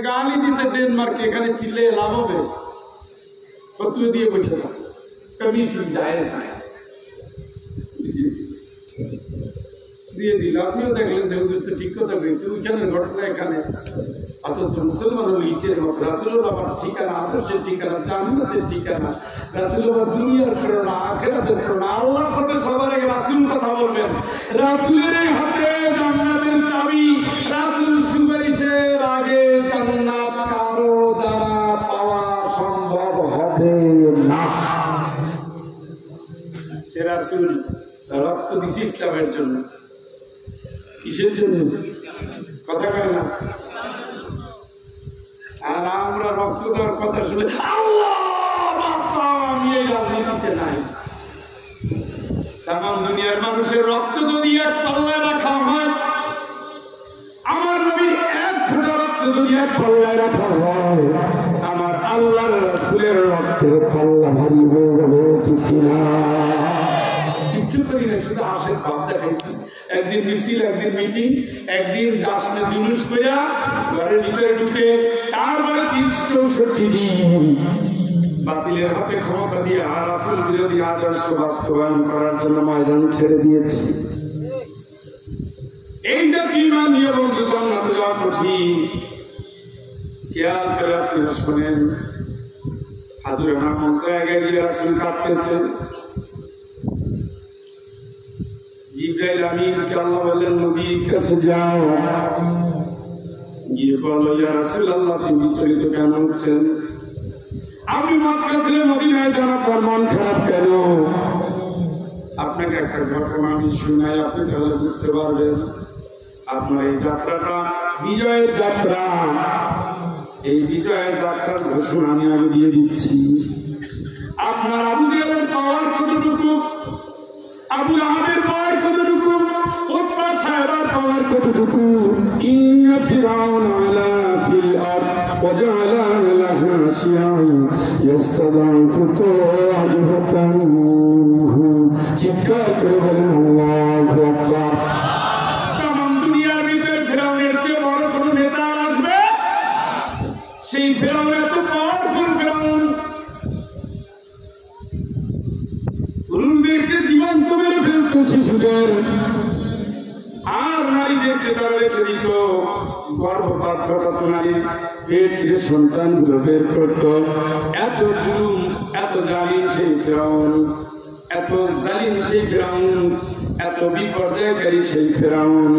গালি দিছে ডেনমার্ক, এখানে চিল্লে লাভ হবে? শত্রু দিয়ে বসে থাকে দিয়ে দিল। আপনিও দেখলেন যে হুজুর তো ঠিক কথা বলেছে, ওইখানে ঘটনা এখানে। অথচ মুসলমান হল ইটের মত, রাসূলের আবার ঠিকানা, আদর্শের ঠিকানা, জান্নাতের ঠিকানা, রাসূল আবার দুনিয়ার প্রেরণা, আখিরাতের প্রেরণা। আল্লাহর সাথে সবার আগে রাসূল কথা বলবেন। রাসূলের হাতে জান্নাতের চাবি, রাসূল সুপারিশের আগে জান্নাত কারো দ্বারা পাওয়া সম্ভব হবে না। সে রাসূল রক্ত দিছে ইসলামের জন্য, কিসের জন্য? কথা কয় না। আর আমরা রক্ত দেওয়ার কথা শুনে আল্লাহ বাঁচাও, আমি এই রাজনীতিতে নাই। তামাম দুনিয়ার মানুষের রক্ত যদি এক পাল্লায় রাখা হয়, আমার নবীর এক ফোঁটা রক্ত যদি এক পাল্লায় রাখা হয়, আমার আল্লাহর রাসূলের রক্তের পাল্লা ভারী হয়ে যাবে, ঠিক কিনা? কিচ্ছু করি না, শুধু আশের ভাব দেখাইছি। একদিন মিছিল, একদিন মিটিং, একদিন জাসনে জুলুস কইরা ঘরের ভিতরে ঢুকে, তারপরে 364 দিন বাতিলের হাতে ক্ষমতা দিয়ে আর রাসূল বিরোধী আদর্শ বাস্তবায়ন করার জন্য ময়দান ছেড়ে দিয়েছি। এইটা কি ঈমান নিয়ে বন্ধু জান্নাতে যাওয়া কঠিন। খেয়াল করে আপনি শোনেন, হাজুরে মামুন জায়গায় গিয়ে রাসূল কাঁদতেছে। জিবরাইল আমিনকে আল্লাহ বললেন, নবীর কাছে যাও, গিয়ে বলো, ইয়া রাসূলুল্লাহ, আপনি বিচলিত কেন হচ্ছেন? আপনি মক্কা ছেড়ে মদিনায় যান, আপনার মন খারাপ কেন? আপনাকে একটা ঘটনা আমি শুনাই, আপনি তাহলে বুঝতে পারবেন। আপনার এই যাত্রাটা বিজয়ের যাত্রা, এই বিজয়ের যাত্রার ঘোষণা আমি আগে দিয়ে দিচ্ছি। আপনার আবু জাহেলের পাওয়ার কতটুকু, আবু লাহাবের পাওয়ার কতটুকু, উতবা সাহেবের পাওয়ার কতটুকু। ইন্না ফিরাউন আলা ফিল আরদ ওয়া জাআলা লাহা শিয়া'আন ইস্তাদ'আফু তা'iফাতান মিনহুম। চিৎকার করে বলেন আল্লাহু আকবার। তামাম দুনিয়ার ভিতরে ফিরাউনের চেয়ে বড় কোনো নেতা আসবে? সেই ফিরাউন এত পাওয়ারফুল ফিরাউন, পুরুষদেরকে জীবন্ত মেরে ফেলতো শিশুদের, আর নারীদেরকে তারা রেখে দিত, গর্ভপাত ঘটাতো, নারীর পেট থেকে সন্তানগুলো বের করতো। এত জুলুম, এত জালিম সেই ফিরাউন, এত জালিম সেই ফিরাউন, এত বিপর্যয়কারী সেই ফিরাউন।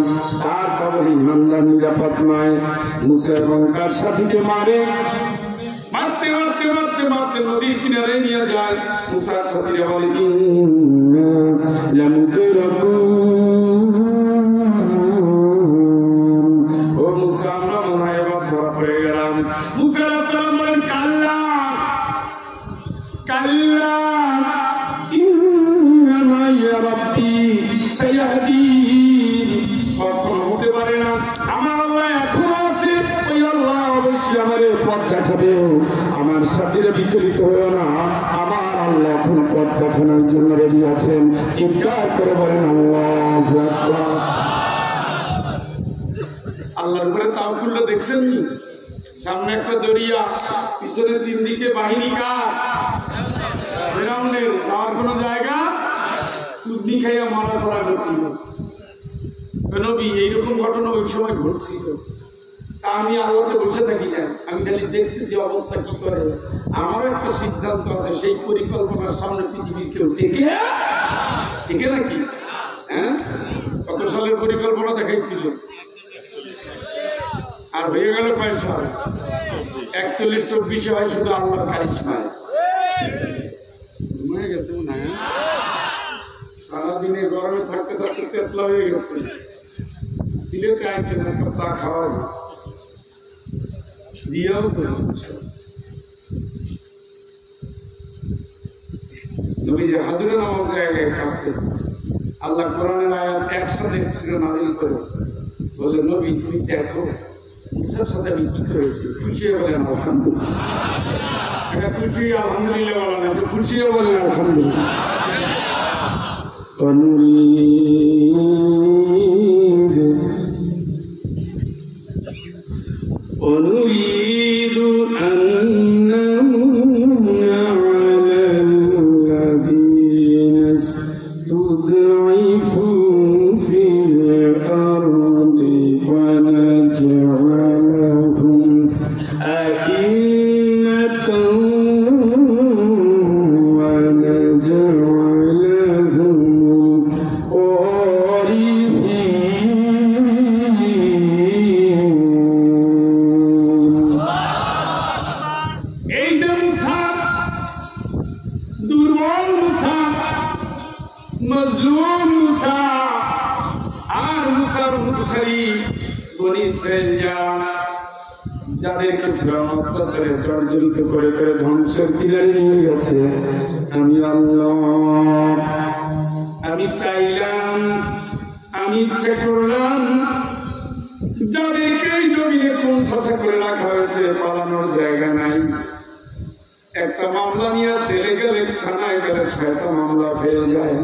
তার বাবা ইমানদার নিরাপদ নয়। মুসা এবং তার সাথীকে মারে, মারতে মারতে মারতে মারতে নদীর কিনারে নিয়ে যায়। মুসার সাথীরা বলে, ইন্না লামুদরাকুন, ও মুসা, আমরা মনে হয় এবার ধরা পড়ে গেলাম। মুসা আলাইহিস সালাম বলেন, কাল্লা, কাল্লা ইন্না মাইয়া রাব্বি সায়াহদিন, কখনো হতে পারে না। আমার আল্লাহ এখনো আছে, ওই আল্লাহ অবশ্যই আমাদের পথ দেখাবে। আমার সাথীরা বিচলিত হয়েও না, আমার আল্লাহ এখন পথ দেখানোর জন্য রেডি আছেন। চিৎকার করে বলেন আল্লাহু আকবার। আল্লাহর উপরে তাওয়াক্কুল দেখছেন নি? সামনে একটা দরিয়া, পিছনে 3 দিকে বাহিনী কার? ফেরাউনের। যাওয়ার কোনো জায়গা, সুদনি খাইয়া মারা ছাড়া গতি। নবী এইরকম ঘটনা ওই সময় ঘটছিল। তা আমি আল্লাহতে বসে থাকি না, আমি খালি দেখতেছি অবস্থা কি করে। আমারও একটা সিদ্ধান্ত আছে, সেই পরিকল্পনার সামনে পৃথিবীর কেউ টিকে নাকি? হ্যাঁ, কত সালের পরিকল্পনা দেখাইছিল? আর হয়ে গেল কয় সাল? 41-44 হয় শুধু আল্লাহর কারিশমায়। ঘুমিয়ে গেছে মনে হয়। সারাদিনে গরমে থাকতে থাকতে তেতলা হয়ে গেছে। সিলেটে আসছেন, একটা চা খাওয়া দিয়েও নবী যে হাজুরে নামক জায়গায় কাঁপতেছে। আল্লাহ কোরআনের আয়াত একসাথে নাজিল করে বলে, নবী তুমি দেখো মুসার সাথে আমি কি করেছি। খুশি বলেন আলহামদুলিল্লাহ। এটা খুশি আলহামদুলিল্লাহ বলেন, এটা খুশিও বলেন আলহামদুলিল্লাহ। ونريد أن نمن على الذين استضعفوا في الأرض ونجعلهم أئمة ونجعلهم মজলুম মুসা আর মুসার অনুসারী বনি ইসরাইল যাদেরকে ফিরআউন অত্যাচারে জর্জরিত করে করে ধ্বংসের কিনারে নিয়ে গেছে, আমি আল্লাহ আমি চাইলাম, আমি ইচ্ছে করলাম যাদেরকে এই জমিনে কোণঠাসা করে রাখা হয়েছে, পালানোর জায়গা নাই। একটা মামলা নিয়ে জেলে গেলে, থানায় গেলে 6টা মামলা ফেলে যায়।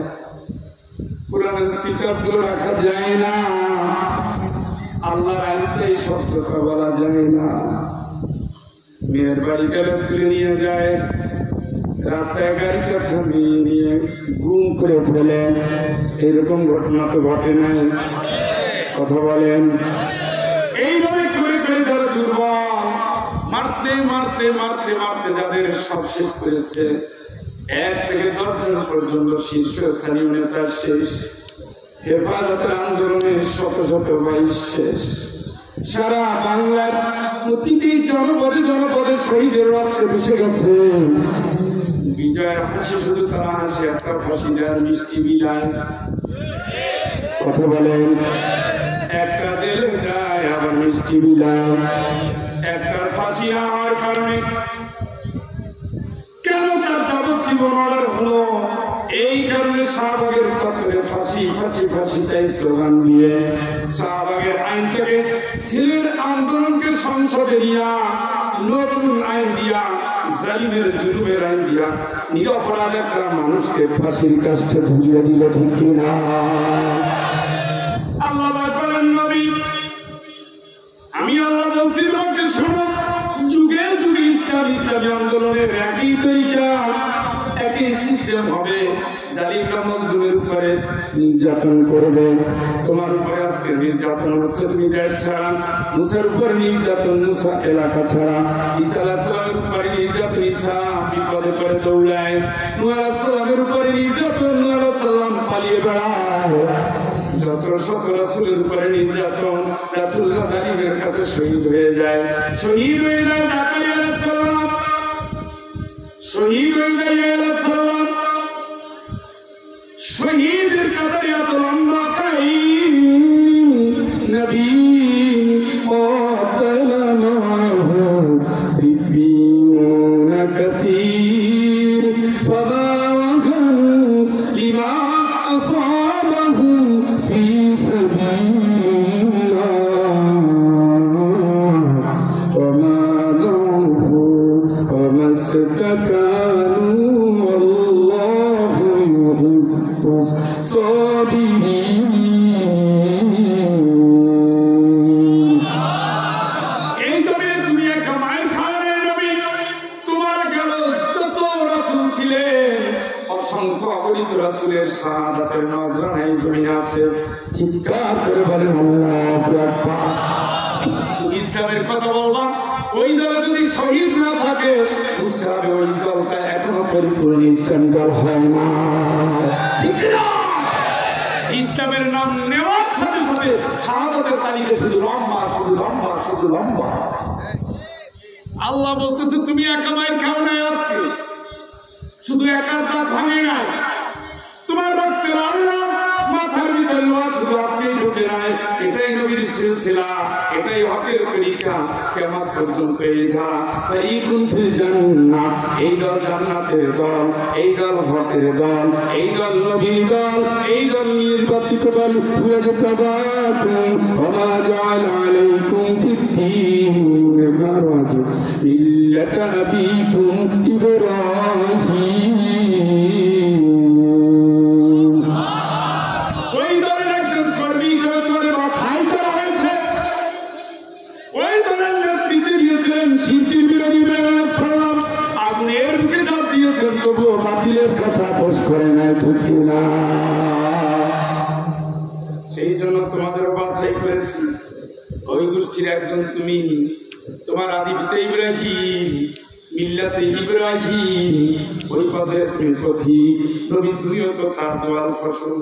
কোরআনের কিতাবগুলো রাখা যায় না, আল্লাহর আইন চাই শব্দটা বলা যায় না। মেয়ের বাড়ি গেলে তুলে নিয়ে যায়, রাস্তায় গাড়িটা থামিয়ে নিয়ে গুম করে ফেলে। এরকম ঘটনা তো ঘটে নাই, কথা বলেন। এইভাবে করে করে যারা দুর্বল, মারতে মারতে মারতে মারতে যাদের সব শেষ করেছে, 1 থেকে 10 জন পর্যন্ত শীর্ষস্থানীয় নেতার শেষ, হেফাজতের আন্দোলনের শত শত ভাই শেষ। সারা বাংলার প্রতিটি জনপদে জনপদে শহীদের রক্তে ভেসে গেছে। বিজয়ের হাসি শুধু তারা হাসে, একটা ফাঁসি দেওয়ার মিষ্টি বিলায়, কথা বলেন। একটা জেলে যায় আবার মিষ্টি বিলায়। একটার ফাঁসি না হওয়ার কারণে কেন তার যাবজ্জীবন অর্ডার হলো? এই কারণে শাহবাগের চত্বরে ফাঁসি ফাঁসি ফাঁসি চাই স্লোগান দিয়ে শাহবাগের আইন থেকে ছেলের আন্দোলনকে সংসদে নিয়া নতুন আইন দিয়া, জালিমের জুলুমের আইন দিয়া নিরপরাধ একটা মানুষকে ফাঁসির কাছে ঝুলিয়ে দিল, ঠিক কিনা? আল্লাহ বলেন, নবী আমি আল্লাহ বলছি তোমাকে শোনো, যুগে যুগে ইসলামী আন্দোলনের একই তরিকা, একই সিস্টেম হবে। জালিমরা মজলুমের উপরে নির্যাতন করবে। তোমার উপরে আজকে নির্যাতন হচ্ছে, তুমি দেশ ছাড়া। মুসার উপরে নির্যাতন, মুসা এলাকা ছাড়া। ঈসা আলাইহিস সালামের উপরে নির্যাতন, ঈসা বিপদে পড়ে দৌড়ায়। নূহ আলাইহিস সালামের উপরে নির্যাতন, নূহ আলাইহিস সালাম পালিয়ে বেড়ায়। যত শত রাসূলের উপরে নির্যাতন, রাসূলরা জালিমের কাছে শহীদ হয়ে যায়। শহীদ হয়ে যায় জাকারিয়া আলাইহিস সালাম, শহীদ হয়ে যায় ইয়া আলাইহিস সালাম। শহীদের কাতারে এত লম্বা কাহিনী, নবী قاتل معه ربيون كثير فما وهنوا لما أصابهم في سبيل الله وما ضعفوا وما استكانوا والله يحب الصابرين রাসূলের শাহাদাতের নজরানায় জমিন আছে চিৎকার করে বলেন আল্লাহু আকবার ইসলামের কথা বলবা ওই দল যদি শহীদ না থাকে বুঝতে হবে ওই দলটা এখনো পরিপূর্ণ ইসলামী দল হয় না ঠিক না ইসলামের নাম নেওয়ার সাথে সাথে শাহাদাতের তালিকা শুধু লম্বা শুধু লম্বা শুধু লম্বা আল্লাহ বলতেছে তুমি একা মায়ের খাও নাই আজকে শুধু একা দাঁত ভাঙে নাই তোমার রক্তের আল্লাহ মাথার ভিতরে লোহা শুধু আজকেই ঢুকে নাই এটাই নবীর সিলসিলা এটাই হকের তরিকা কিয়ামত পর্যন্ত এই ধারা ফারিকুন ফিল জান্নাহ এই দল জান্নাতের দল এই দল হকের দল এই দল নবীর দল এই দল নির্বাচিত দল ওয়াজতাবাকুম ওয়া জাআল আলাইকুম ফিদ-দীন হারাজ মিল্লাতা আবিকুম ইব্রাহিম সেই জন্য তোমাদের বাছাই করেছি ওই গোষ্ঠীর একজন তুমি তোমার আদি পিতা ইব্রাহিম মিল্লাতে ইব্রাহিম ওই পথের তুমি পথিক নবী তুমিও তো তার দোয়ার ফসল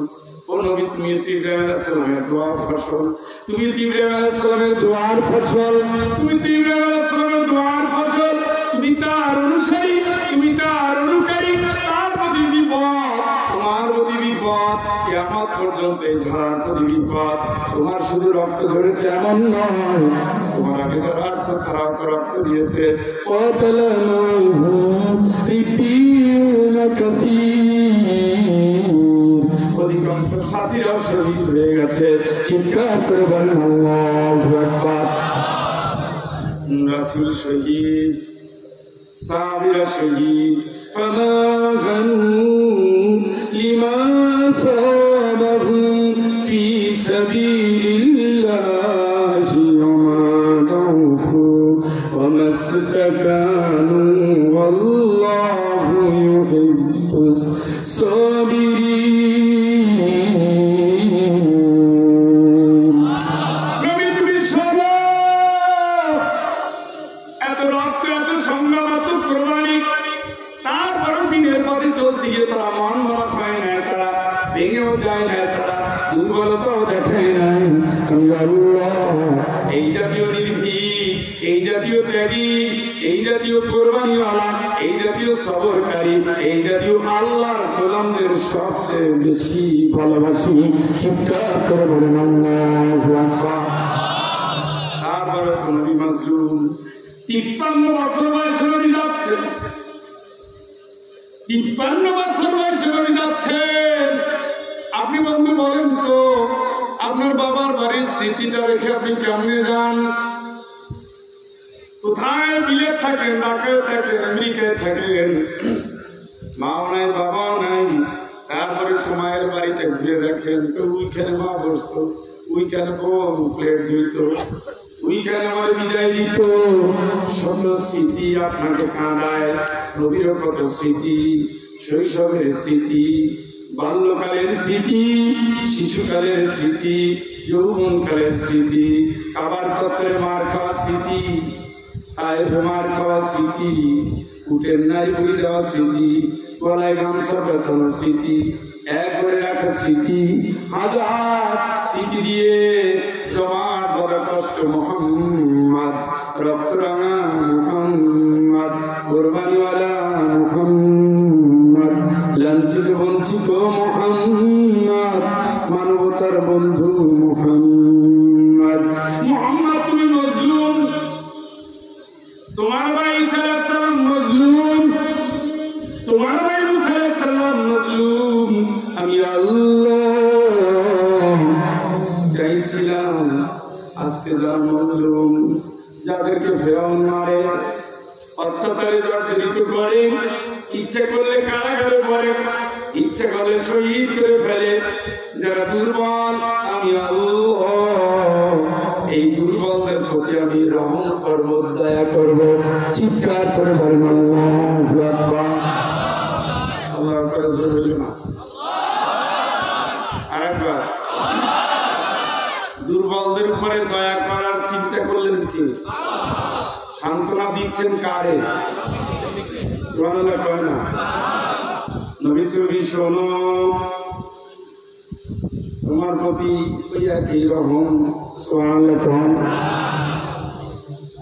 ও নবী তুমিও তো ইব্রাহিম আলাইহিস সালামের দোয়ার ফসল তুমি তো ইব্রাহিম আলাইহিস সালামের দোয়ার ফসল তুমি তো ইব্রাহিম আলাইহিস সালামের দোয়ার ফসল তুমি তার অনুসারী তুমি তার অনুকারী তার প্রতি বিপদ তোমার প্রতি বিপদ কিয়ামত পর্যন্ত এই ধরার প্রতি বিপদ তোমার শুধু রক্ত ঝরেছে এমন নয় তোমার আগে যারা আসছে তারাও তো রক্ত দিয়েছে অধিকাংশ সাথীরা শহীদ হয়ে গেছে চিৎকার করে বলেন আল্লাহু আকবার রাসূল শহীদ সাহাবীরা শহীদ فما غنوا لما صابهم في سبيل الله وما ضعفوا وما استكانوا والله يحب الصابرين এই জাতীয় নির্ভীক এই জাতীয় ত্যাগী এই জাতীয় কোরবানিওয়ালা এই জাতীয় সবরকারী এই জাতীয় আল্লাহর গোলামদের সবচেয়ে বেশি ভালোবাসি চিৎকার করে বলেন আল্লাহু আকবার তারপরে নবী মাজলুম 53 বছর বয়সে নবী যাচ্ছে 53 বছর বয়সে নবী যাচ্ছেন আপনি বন্ধু বলেন তো আপনার বাবার বাড়ির স্মৃতিটা রেখে আপনি কেমনে যান কোথায় বিলেত থাকেন ঢাকায় থাকেন আমেরিকায় থাকেন মাও নাই বাবাও নাই তারপরে মায়ের বাড়িতে ঘুরে দেখেন তো ওইখানে মা বসতো ওইখানে কোন প্লেট ধুইত ওইখানে আমার বিদায় দিত শত স্মৃতি আপনাকে কাঁদায় নবীর কত স্মৃতি শৈশবের স্মৃতি বাল্যকালের স্মৃতি শিশুকালের স্মৃতি যৌবনকালের স্মৃতি আবার তত্ত্বের মার খাওয়া স্মৃতি আয়ের মার খাওয়া স্মৃতি উটের নারী বলি দেওয়া স্মৃতি গলায় গামছা পেঁচানোর স্মৃতি এক করে রাখা স্মৃতি হাজার স্মৃতি দিয়ে তোমার বড় কষ্ট মোহাম্মদ রক্তরাঙা মোহাম্মদ কোরবানিওয়ালা মোহাম্মদ লাঞ্ছিত বঞ্চিত মোহাম্মদ মানবতার বন্ধু মোহাম্মদ মোহাম্মদ তুমি মজলুম তোমার ভাই ঈসা আলাইহিস সালাম মজলুম তোমার ভাই আজকে যারা মজলুম, যাদেরকে ফেরাউন মারে, অত্যাচারে জর্জরিত করে, ইচ্ছা করলে কারাগারে পড়ে, ইচ্ছা করলে শহীদ করে ফেলে, যারা দুর্বল, আমি আল্লাহ এই দুর্বলদের প্রতি আমি রহম করব, দয়া করব। চিৎকার করে বলেন আল্লাহু আকবার। আল্লাহু আকবার জোরে না, আরেকবার। দুর্বলদের উপরে দয়া করার চিন্তা করলেন কে? সান্ত্বনা দিচ্ছেন কারে? সুবহানাল্লাহ কয় না? নবী তুমি শোনো, তোমার প্রতি একই রহম। সুবহানাল্লাহ কয়।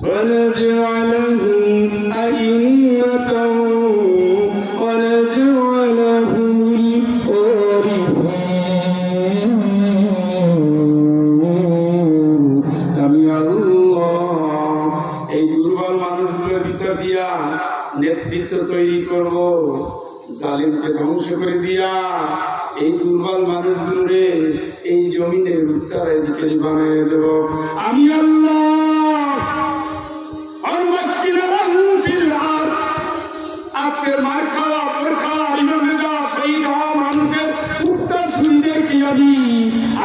ونجعلهم أئمة ونجعلهم الوارثين। আমি আল্লাহ এই দুর্বল মানুষগুলোর ভিতর দিয়া নেতৃত্ব তৈরি করব, জালিমকে ধ্বংস করে দিয়া এই দুর্বল মানুষগুলোরে এই জমিনের উত্তরাধিকারী বানিয়ে দেব। আমি আল্লাহ আজকের মার খাওয়া, পর খাওয়া, ইমামে যাওয়া, শহীদ হওয়া মানুষের উত্তরসূরিদেরকে আমি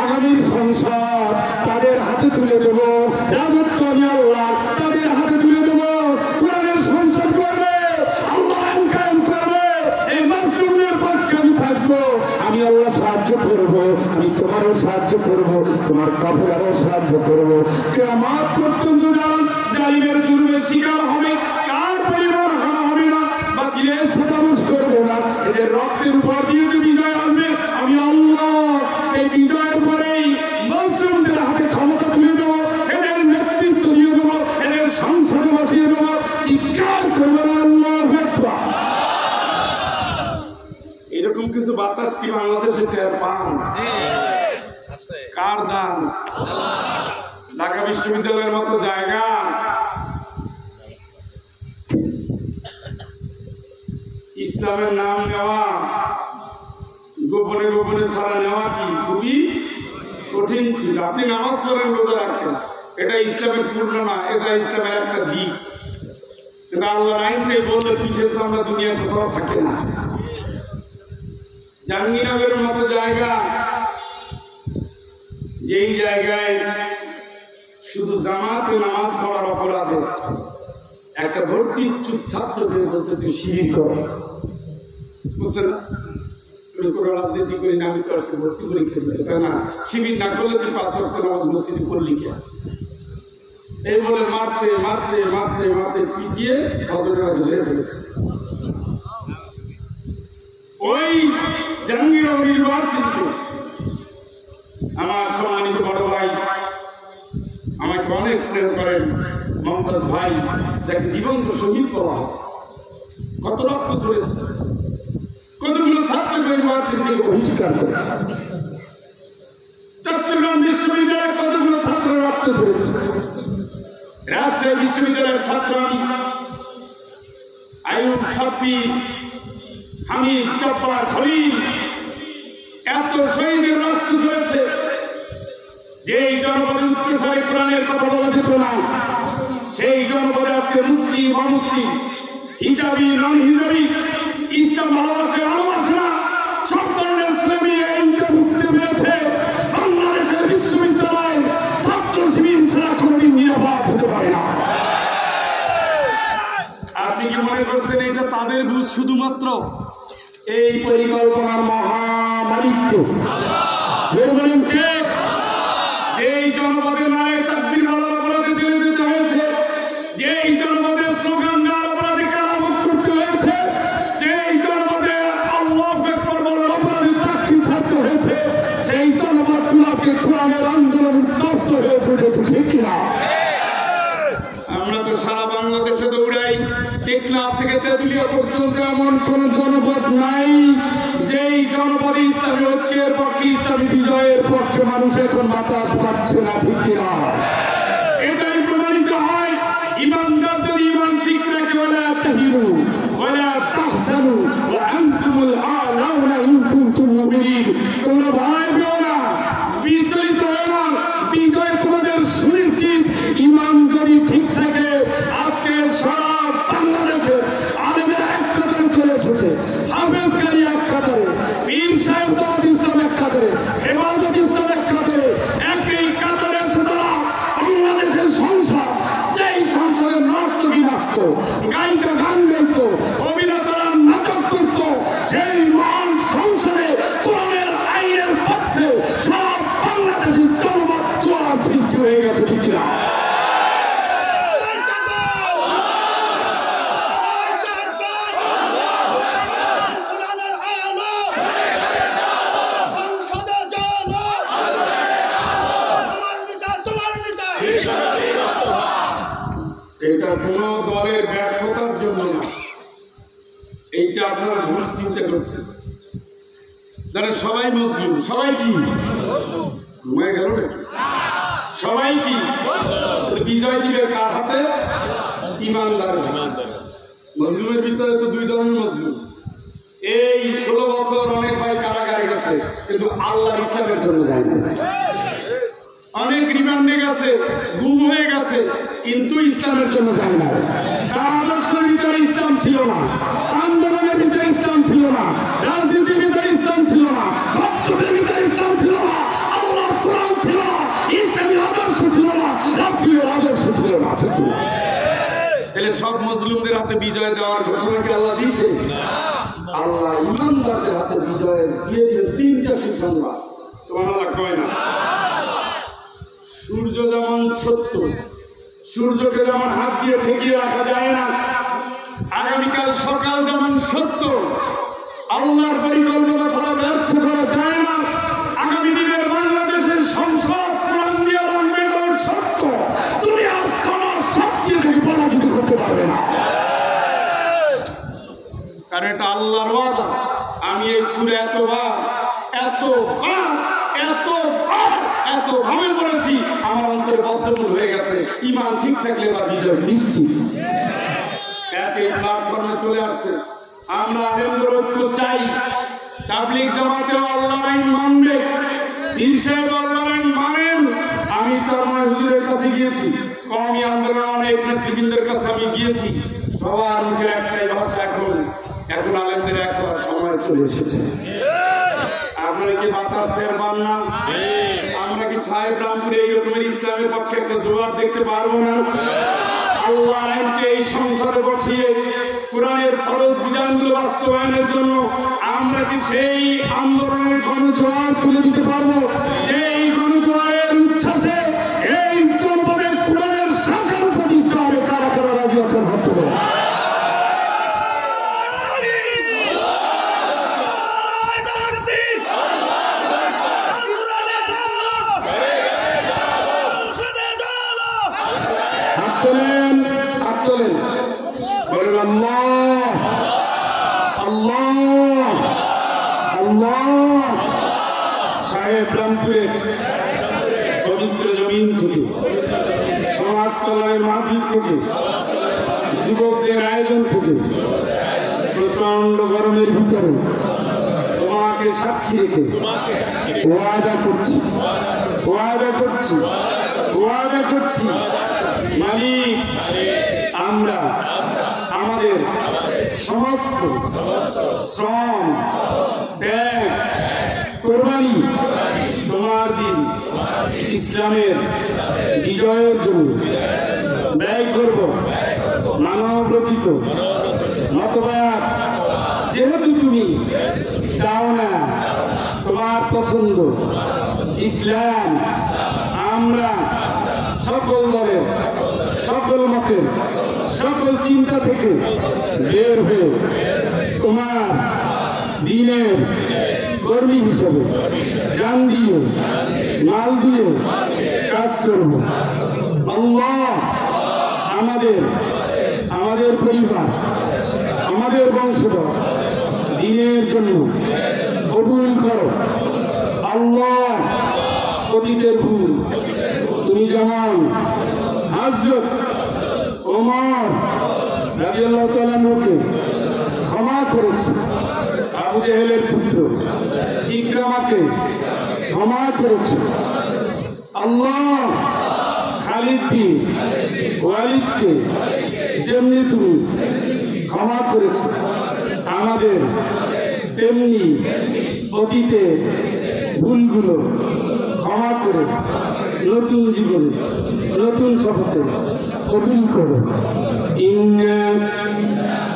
আগামীর সংসার তাদের হাতে তুলে দেব, রাজত্ব আমি আল্লাহ তাদের হাতে তুলে দেব। কোরআনের সংসদ করবে, আল্লাহ কায়েম করবে, এই মাসলুমের পক্ষে আমি থাকবো। আমি আল্লাহ সাহায্য করব, আমি তোমারও সাহায্য করব, তোমার কাফেলারও সাহায্য করব। কিয়ামত পর্যন্ত জালিমের জুলুমের শিকার হবে, কার পরিবার হারা হবে না, বাতিলের সমাবেশ করবো না। এদের রক্তের উপর দিয়ে যে বিজয় আসবে, আমি আল্লাহ সেই বিজয়ের পরেই মুসলিমদের হাতে ক্ষমতা তুলে দেবো, এদের নেতৃত্ব দিয়ে দেবো, এদের সংসদে বসিয়ে দেবো। চিৎকার করবেন আল্লাহু আকবার। এরকম কিছু বাতাস কি বাংলাদেশে টের পান? কার দান? ঢাকা বিশ্ববিদ্যালয়ের মতো জায়গা, ইসলামের নাম নেওয়া, গোপনে গোপনে ছাড়া নেওয়া কি খুবই কঠিন ছিল। আপনি নামাজ পড়েন, রোজা রাখেন, এটা ইসলামের পূর্ণ না, এটা ইসলামের একটা দিক। কিন্তু আল্লাহর আইন থেকে বললে পিঠের চামড়া দুনিয়া কোথাও থাকে না। জাহাঙ্গীরনগরের মতো জায়গা, যেই জায়গায় শুধু জামাতে নামাজ পড়ার অপরাধে একটা ভর্তি ইচ্ছুক ছাত্রদের বলছে তুই শিবির কর, বলছে না আমি কোনো রাজনীতি করি না, আমি করছি ভর্তি পরীক্ষা দিতে, তাই না? শিবির না করলে তুই 5 ওয়াক্ত নামাজ মসজিদে পড়লি কেন? এই বলে মারতে মারতে মারতে মারতে পিটিয়ে হজরের আগে ধরে ফেলেছে। ওই জাহাঙ্গীরনগর ইউনিভার্সিটিতে আমার সম্মানিত বড় ভাই, আমাকে অনেক স্নেহ করেন মমতাজ ভাই, যাকে জীবন্ত শহীদ বলা হয়, কত রক্ত চলেছে, কতগুলো ছাত্র ইউনিভার্সিটি থেকে বহিষ্কার করেছে। চট্টগ্রাম বিশ্ববিদ্যালয়ে কতগুলো ছাত্র রক্ত চলেছে। রাজশাহী বিশ্ববিদ্যালয়ের ছাত্র আমি, আইয়ুব সাব্বির, হামিদ, জব্বার, খলিল, এত শহীদের রক্ত চলেছে। যেই জনপদে উচ্চস্বরে কোরআনের কথা বলা যেত না, সেই জনপদে আজকে মুসলিম অমুসলিম, হিজাবি নন হিজাবি, ইসলাম ভালোবাসে ভালোবাসে না, সব ধরনের ইসলামী আইনকে বুঝতে পেরেছে। বাংলাদেশের বিশ্ববিদ্যালয় ছাত্র শিবির ছাড়া কোনোদিন নিরাপদ হতে পারে না। আপনি কি মনে করছেন এটা তাদের বুঝ? শুধুমাত্র এই পরিকল্পনার মহামালিককে বলেন কে? যেই জনপদে নারে তাকবীর বলার অপরাধে জেলে দিতে হয়েছে, যেই জনপদে স্লোগান দেওয়ার অপরাধে কারাভোগ করতে হয়েছে, যেই জনপদে আল্লাহু আকবার বলার অপরাধে চাকরি ছাড়তে হয়েছে, সেই জনপদগুলো আজকে কোরআনের আন্দোলন উত্তপ্ত হয়েছে। ঠিক কিনা? আমরা তো সারা বাংলাদেশে দৌড়াই, টেকনাফ থেকে তেঁতুলিয়া পর্যন্ত এমন কোন জনপদ নাই যেই জনপদে ইসলামী ঐক্যের পক্ষে, ইসলামী বিজয়ের পক্ষে মানুষ এখন বাতাস পাচ্ছে না। ঠিক কিনা? এটাই প্রমাণিত হয় ইমানদার যদি ইমান ঠিক রাখে, ওয়ালা তাহিনু ওয়ালা তাহজানু ওয়া আনতুমুল আ'লাউনা ইন কুনতুম মুমিনিন। তোমরা ভয় পেও না, বিচলিত হও না, বিজয় তোমাদের শরীর আপনারা চিন্তা করছেন যারা সবাই মুসলিম, সবাই কি ঘুমায় গেল নাকি? সবাই কি বিজয় দিবে কার হাতে? ইমানদার। মুসলিমের ভিতরে তো দুই ধরনের মুসলিম। এই 16 বছর অনেক ভাই কারাগারে গেছে, কিন্তু আল্লাহর ইসলামের জন্য যায় না। অনেক রিমান্ডে গেছে, গুম হয়ে গেছে, কিন্তু ইসলামের জন্য যায় না। তার আদর্শের ভিতরে ইসলাম ছিল না, আন্দোলনের ভিতরে ইসলাম ছিল না, রাজনীতির ভিতরে ইসলাম ছিল না, বক্তব্যের ভিতরে ইসলাম ছিল না, আল্লাহর কোরআন ছিল না, ইসলামী আদর্শ ছিল না, রাসূলের আদর্শ ছিল না। তাহলে সব মুসলিমদের হাতে বিজয় দেওয়ার ঘোষণা কি আল্লাহ দিয়েছে? আল্লাহ ইমানদারদের হাতে বিজয় দিয়ে দিলে 3টা সুসংবাদ। সুবহানাল্লাহ কয় না? সূর্য যেমন সত্য, সূর্যকে যেমন হাত দিয়ে ঠেকিয়ে রাখা যায় না, আগামীকাল সকাল যেমন সত্য, আল্লাহর পরিকল্পনা ছাড়া ব্যর্থ করা যায় না, আগামী দিনের বাংলাদেশের সংসদ কোরআন দিয়ে রাখবে সত্য, তুমি আর কোন শক্তি থেকে পরাজিত করতে পারবে না। কারণ এটা আল্লাহর ওয়াদা। আমি এই সূরা এতভাবে বলেছি, আমার অন্তরে বদ্ধমূল হয়ে গেছে। ঈমান ঠিক থাকলে বা বিজয় নিশ্চিত। এই প্ল্যাটফর্মে চলে আসছে, আমরা আলেমদের ঐক্য চাই। তাবলীগ জামাতেও আল্লাহর আইন মানবে, পীর সাহেব আল্লাহর আইন মানেন। আমি চরমনাই হুজুরের কাছে গিয়েছি, কওমি আন্দোলনের অনেক নেতৃবৃন্দের কাছে আমি গিয়েছি। সবার মুখের একটাই ভাষা, এখন আলেমদের এক হওয়ার সময় চলে এসেছে। আপনারা কি বাতাস টের পান না? আমরা কি সাহেব রামপুরে এই রকমের ইসলামের পক্ষে একটা জোয়ার দেখতে পারবো না? আল্লাহর আইনকে এই সংসদে বসিয়ে কোরআনের ফরজ বিধানগুলো বাস্তবায়নের জন্য আমরা কি সেই আন্দোলনের গণজোয়ার তুলে দিতে পারবো? এই গণজোয়ারের উচ্ছ্বাসে এই জনপদে কোরআনের শাসন প্রতিষ্ঠা হবে। কারা কারা রাজি আছেন হাত তুলে? বলেন আল্লাহ আল্লাহ আল্লাহ। সাহেব রামপুরের পবিত্র জমিন থেকে, সমাজ কল্যাণের মাহফিল থেকে, যুবকদের আয়োজন থেকে, প্রচন্ড গরমের ভিতরে তোমাকে সাক্ষী রেখে ওয়াদা করছি মালিক, আমরা আমাদের সমস্ত শ্রম ত্যাগ কোরবানি তোমার দিন ইসলামের বিজয়ের জন্য ব্যয় করব। মানব রচিত মতবাদ যেহেতু তুমি চাও না, তোমার পছন্দ ইসলাম, আমরা সকল দলের, সকল মতের, সকল চিন্তা থেকে বের হয়ে তোমার দিনের কর্মী হিসেবে জান দিয়ে মাল দিয়ে কাজ করব। আল্লাহ আমাদের পরিবার, আমাদের বংশধর দিনের জন্য কবুল করো। আল্লাহ অতীতের ভুল তুমি যেমন হযরত ওমর রাদিয়াল্লাহু তাআলা আনহুকে ক্ষমা করেছে, আবু জেহেলের পুত্র ইকরামাকে ক্ষমা করেছে। আল্লাহ খালিদ বিন ওয়ালিদকে যেমনি তুমি ক্ষমা করেছে, আমাদের তেমনি অতীতের ভুলগুলো ক্ষমা করে নতুন জীবনে, নতুন শপথে কবুল করো। ইন্না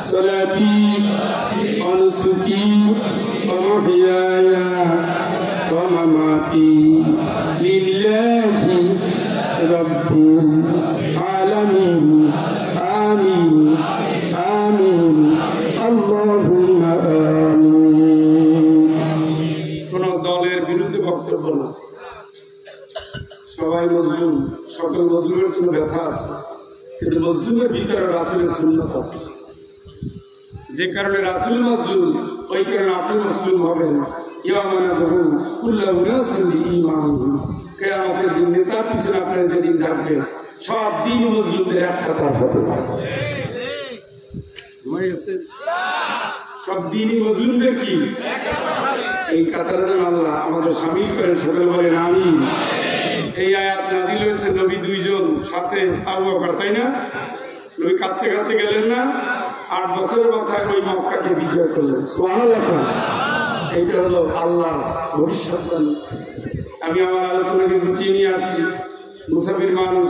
সালাতি ওয়া নুসুকি ওয়া মাহইয়ায়া ওয়া মামাতি লিল্লাহি রাব্বিল আলামিন। আমিন আমিন আল্লাহুম্মা আমিন। কোন দলের বিরুদ্ধে বক্তব্য না, সবাই মজলুম, সকল মজলুমের জন্য ব্যথা আছে, কিন্তু মজলুমের ভিতরে রাসূলের সুন্নাত আছে। যে কারণে রাসূল মাসলুল, ওই কারণে আপনি মাসলুম হবেন। ইয়ামানাতুহু কুল্লু নাসিন বিঈমানিহিম, কিয়ামতের দিন নেতার পিছনে আপনারা যেদিন ডাকবেন সব দ্বীনি মজলুমদের এক কাতার হবে। সব দ্বীনি মজলুমদের কি এই কাতারে যেন আল্লাহ আমাদের শামিল করেন। সকল বলেন আমিন। এই আয়াত নাযিল হয়েছে নবী দুইজন সাথে আবু বকর, তাই না? নবী কাঁদতে কাঁদতে গেলেন না? 8 বছরের মাথায় ওই মক্কাকে বিজয় করলেন। সুবহানাল্লাহ। এইটা হলো আল্লাহর ভবিষ্যৎবাণী। আমি আমার আলোচনাকে গুছিয়ে নিয়ে আসছি। মুসাফির মানুষ,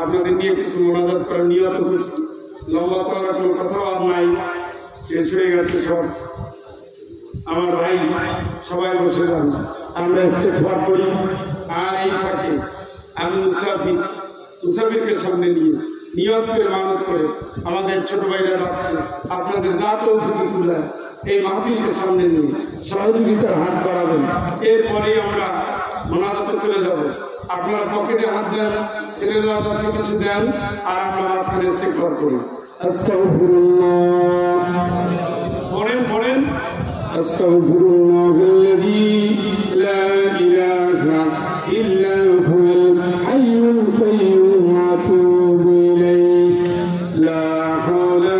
আপনাদের নিয়ে কিছু মোনাজাত করার নিয়ত করছি। লম্বা চওড়া কোনো কথাও আর নাই, শেষ হয়ে গেছে সব। আমার ভাই সবাই বসে যান, আমরা ইস্তেগফার করি। আর এই ফাঁকে আমি মুসাফিরকে সামনে নিয়ে নিয়ত করে মানত করে আমাদের ছোট ভাইরা যাচ্ছে, আপনাদের যা তৌফিক কুলায় এই মাহফিলকে সামনে নিয়ে সহযোগিতার হাত বাড়াবেন। এরপরে আমরা মোনাজাতে চলে যাব। আপনারা পকেটে হাত দেন, ছেড়ে দেওয়া যাচ্ছে কিছু দেন, আর আমরা মাঝখানে ইস্তেগফার করি। আস্তাগফিরুল্লাহ পড়েন আস্তাগফিরুল্লাহাল্লাযী লা ইলাহা ইল্লা হুয়াল হাইয়ুল কাইয়্যুম ওয়া আতুবু ইলাইহি লা হাওলা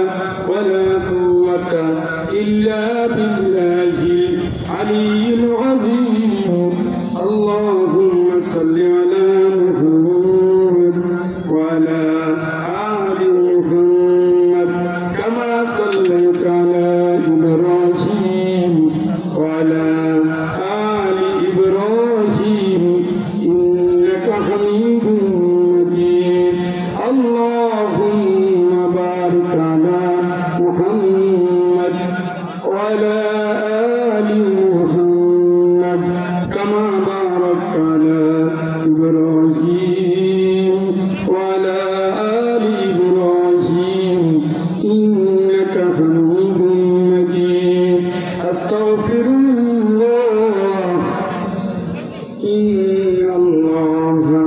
ওয়া লা কুওয়াতা ইল্লা বিল্লাহিল আলিয়্যিল আযীম। আল্লাহুম্মা সাল্লি আলা মুহাম্মাদ ওয়া আলা আলি মুহাম্মাদ কামা সাল্লাইতা আলা ইব্রাহিম ওয়া আলা আলি ইব্রাহিম ইন্নাকা হামিদুম মাজিদ। আল্লাহুম্মা বারিক আলা মুহাম্মাদ ওয়া আলা আলি মুহাম্মাদ কামা বারাকতা আলা ইব্রাহিম ওয়া আলা আলি ইব্রাহিম ইন্নাকা হামিদুম মাজিদ। আস্তাগফিরুল্লাহ ইন্নাল্লাহা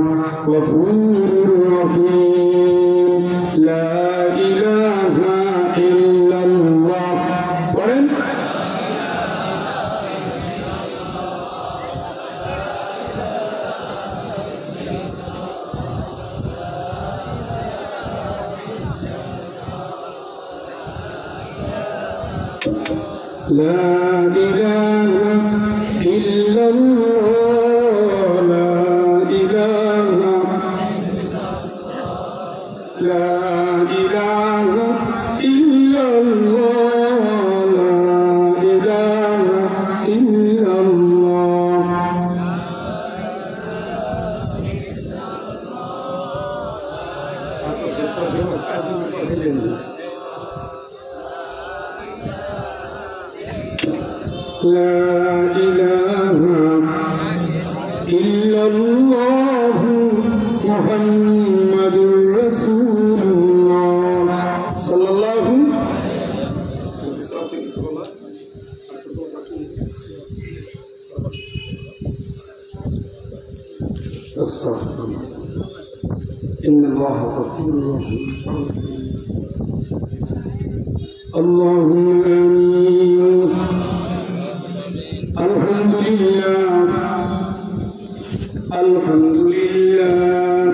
গফুরুর রহিম। লা ইলাহা ইল্লাল্লাহ পড়েন। لا إله إلا الله لا إله إلا الله لا إله إلا الله لا إله إلا الله محمد رسول الله صلى الله استغفر الله إن الله غفور رحيم. اللهم آمين. الحمد لله الحمد لله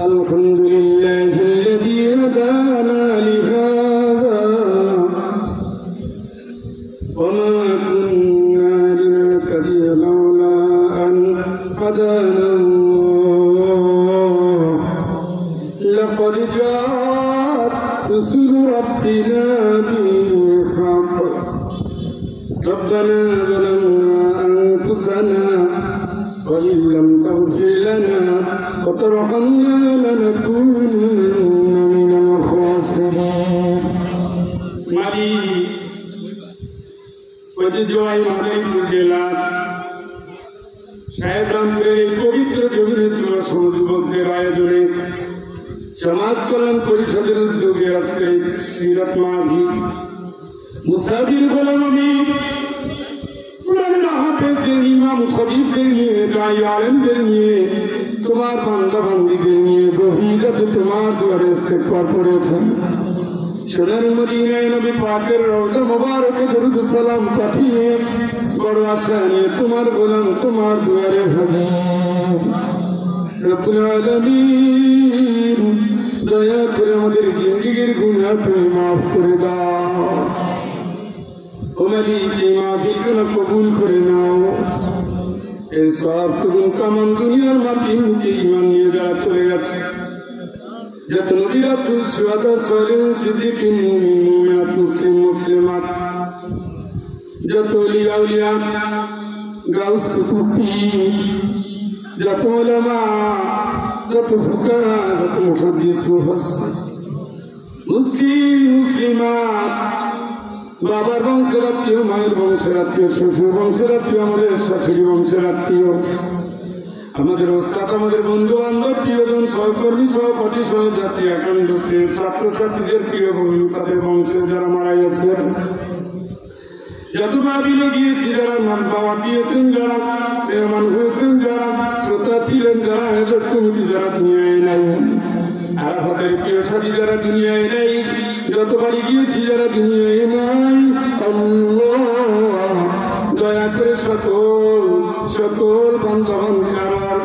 الحمد لله الذي هدانا لهذا وما كنا لنهتدي لولا أن هدانا الله. لقد جاءت رسل ربنا بالحق. ربنا ظلمنا أنفسنا وإن لم تغفر لنا وترحمنا لنكونن من الخاسرين. মালিক ঐতিহ্যবাহী মাদারীপুর জেলার সাহেবরামপুরের এই পবিত্র জমিনে চূড়া যুবকদের আয়োজনে সমাজ কল্যাণ পরিষদের উদ্যোগে আজকে সিরাত মাহফিল মুসাফির গোলাম আমির হাফেজদের ইমাম খতিবদের নিয়ে দায়ী আলেমদের নিয়ে তোমার বান্দা বান্দীদের নিয়ে গভীর রাতে তোমার দুয়ারে ইস্তেগফার করেছেন। সোনার মদিনায় নবী পাকের রওজা মুবারকে দরুদ সালাম পাঠিয়ে বড় আশা নিয়ে তোমার গোলাম তোমার দুয়ারে হাজির। রব্বুল আলামিন দয়া করে আমাদের জিন্দেগীর গুনাহ তুমি মাফ করে দাও। ও মালিক এই মাহফিলকে কবুল করে নাও। এই সব কবুল কামান দুনিয়ার মাটির নিচে ঈমান নিয়ে যারা চলে গেছে, যত নবী রাসূল শুহাদা সালিহিন সিদ্দিকিন মুমিন মুমিনাত মুসলিম মুসলিমাত, যত ওলিয়া আউলিয়া গাউস কুতুব পীর, যত উলামা, যত ফুকাহা, যত মুহাদ্দিস মুফাসসির, মুসলিম মুসলিমাত, বাবার বংশের আত্মীয়, মায়ের বংশের আত্মীয়, শ্বশুর বংশের আত্মীয়, আমাদের শাশুড়ি বংশের আত্মীয়, আমাদের ওস্তাদ, আমাদের বন্ধু বান্ধব, প্রিয়জন, সহকর্মী, সহপাঠী, সহযাত্রী, একান্ত শ্রেণীর ছাত্রছাত্রীদের প্রিয় বন্ধু, তাদের বংশে যারা মারা গেছে, যত মাহফিলে গিয়েছি, যারা নাম দাওয়াত দিয়েছেন, যারা মেহমান হয়েছেন, যারা শ্রোতা ছিলেন, যারা হেডক কমিটি, যারা দুনিয়ায় নাই, আরাফাতের প্রিয় সাথী যারা দুনিয়ায় নাই, যত বাড়ি গিয়েছি যারা দুনিয়ায় নাই, আল্লাহ দয়া করে সকল সকল বান্দা বান্দীর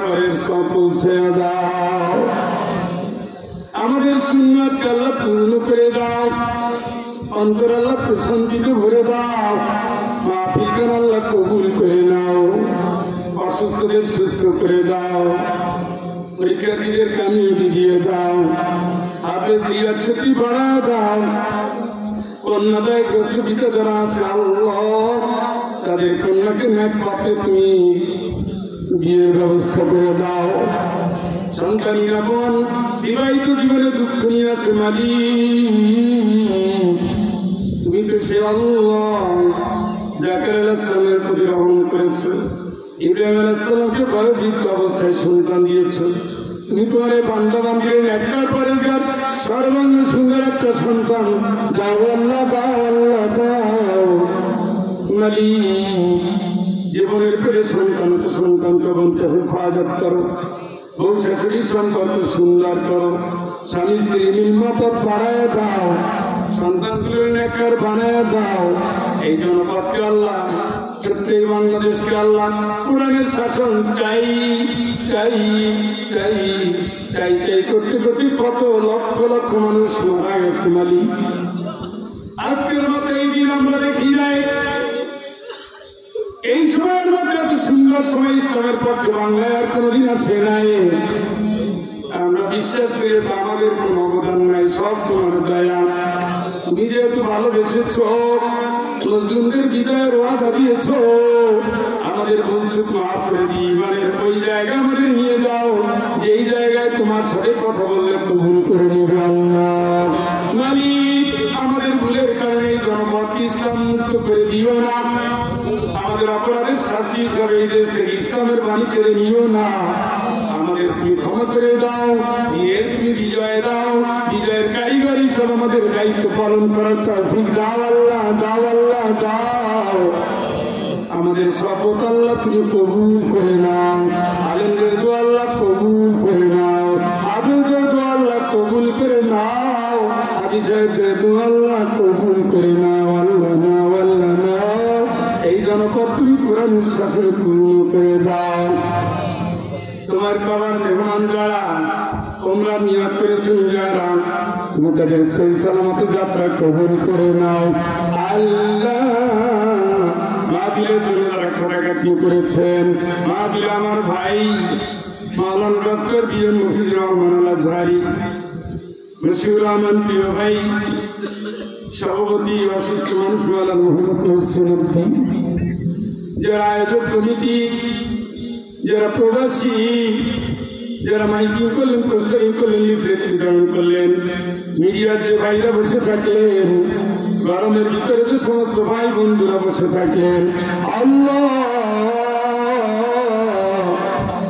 পরের সব পৌঁছে দাও। আমাদের সুন্নাতকে আল্লাহ পূর্ণ করে দাও, অন্তর আল্লাহ প্রশান্তিতে ভরে দাও, মাহফিলকে আল্লাহ কবুল করে নাও, অসুস্থদের সুস্থ করে দাও, পরীক্ষার্থীদের কামিয়াবি দিয়ে দাও, হাতে দিয়ার ছুটি বাড়া দাও, কন্যাদায়গ্রস্ত পিতা যারা আছে আল্লাহ তাদের কন্যাকে ন্যাক পাতে তুমি বিয়ের ব্যবস্থা করে দাও। সন্তানীরা বোন বিবাহিত জীবনে দুঃখ নিয়ে আছে মালিক, তুমি তো সে আল্লাহ জাকারিয়া আলাইহিস সালামের প্রতি রহম করেছো, ইব্রাহিম আলাইহিস সালামকে বয়োবৃদ্ধ অবস্থায় সন্তান দিয়েছো, তুমি তোমার এই বান্দা বান্দির একটার পরে সর্বাঙ্গ সুন্দর একটা সন্তান দাও আল্লাহ, দাও আল্লাহ দাও মালিক। জীবনের পরে সন্তান তো সন্তান জবনকে হেফাজত করো, বউ শাশুড়ির সম্পর্ক সুন্দর করো, স্বামী স্ত্রী মিলমপদ বাড়ায় দাও, সন্তানগুলোর নেককার বানায় দাও। এই জনপদকে আল্লাহ, ছোট্ট বাংলাদেশকে আল্লাহ কোরআনের শাসন চাই চাই চাই চাই চাই করতে করতে কত লক্ষ লক্ষ মানুষ মারা গেছে মালিক। আজকের মতো এই দিন আমরা দেখি নাই, এই সময়ের মধ্যে এত সুন্দর সময় ইসলামের পক্ষে বাংলায় আর কোনোদিন আসে নাই। আমরা বিশ্বাস করি আমাদের কোনো অবদান নাই, সব তোমার দয়া। তুমি যেহেতু ভালোবেসেছ, মজলুমদের বিজয়ের ওয়াদা দিয়েছ, আমাদের বলছো মাফ করে দিই, ইমানের ওই জায়গা আমাদের নিয়ে যাও যেই জায়গায় তোমার সাথে কথা বললে কবুল করে নেবে আল্লাহ। মালিক আমাদের ভুলের কারণে এই জনপদকে ইসলাম মুক্ত করে দিও না, আমাদের অপরাধের শাস্তি হিসাবে এই দেশ থেকে ইসলামের বাণী কেড়ে নিও না, আমাদের তুমি ক্ষমা করে দাও, বিয়ের তুমি বিজয় দাও, বিজয়ের কারিগর হিসাবে আমাদের দায়িত্ব পালন করার তৌফিক দাও আল্লাহ, দাও আল্লাহ দাও। আমাদের শপথ আল্লাহ তুমি কবুল করে নাও, আলেমদের দোয়া আল্লাহ কবুল করে নাও, আবেদের দোয়া আল্লাহ কবুল করে নাও, হাজী সাহেবদের দোয়া আল্লাহ কবুল করে নাও, আল্লাহ নাও আল্লাহ নাও। এই জনপদ তুমি কোরআনের শাসন পূর্ণ করে দাও। তোমার কাবার মেহমান যারা তোমরা নিয়াত করেছেন যারা, তুমি তাদের সহি সালামতে যাত্রা কবুল করে নাও আল্লাহ। মাহফিলের জন্য যারা খাটাখাটনি করেছেন, মাহফিল আমার ভাই মাওলানা ডক্টর বি.এম. মফিজুর রহমান আল-আজহারী, মশিউর রহমান প্রিয় ভাই, সভাপতি অসুস্থ মানুষ মাওলানা মোহাম্মদ হোসেন উদ্দিন, যারা আয়োজক কমিটি, যারা প্রবাসী, যারা মাইকিং করলেন, পোস্টারিং করলেন, লিফলেট বিতরণ করলেন, মিডিয়ার যে ভাইরা বসে থাকলেন, গরমের ভিতরে যে সমস্ত ভাই বন্ধুরা বসে থাকলেন, আল্লাহ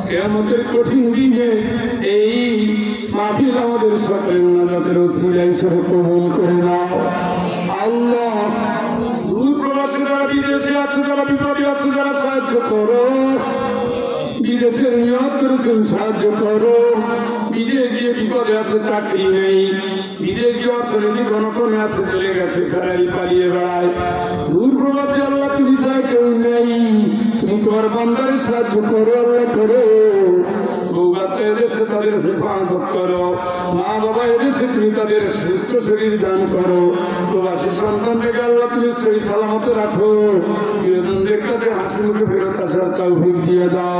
কিয়ামতের কঠিন দিনে এই মাহফিল আমাদের সকলের নাজাতের ওসিলা হিসেবে কবুল করে নাও আল্লাহ। দূর প্রবাসী যারা বিদেশে আছে, যারা বিপদে আছে, যারা সাহায্য করো, বিদেশের নিয়ত করেছেন সাহায্য করো, বিদেশ গিয়ে বিপদে আছে, চাকরি নেই, বিদেশ গিয়ে অর্থনীতি গণকমে আছে, চলে গেছে, ফেরারি পালিয়ে বেড়ায়। দূর প্রবাসী আল্লাহ তুমি ছাড়া কেউ নেই, তুমি তোমার বান্দারের সাহায্য করো আল্লাহ, করো। বউ বাচ্চা এদেশে তাদের হেফাজত করো, মা বাবা এদেশে তুমি তাদের সুস্থ শরীর দান করো। প্রবাসী সন্তানটাকে আল্লাহ তুমি সহি সালামতে রাখো, প্রিয়জনদের কাছে হাসি মুখে ফেরত আসার তৌফিক দিয়ে দাও,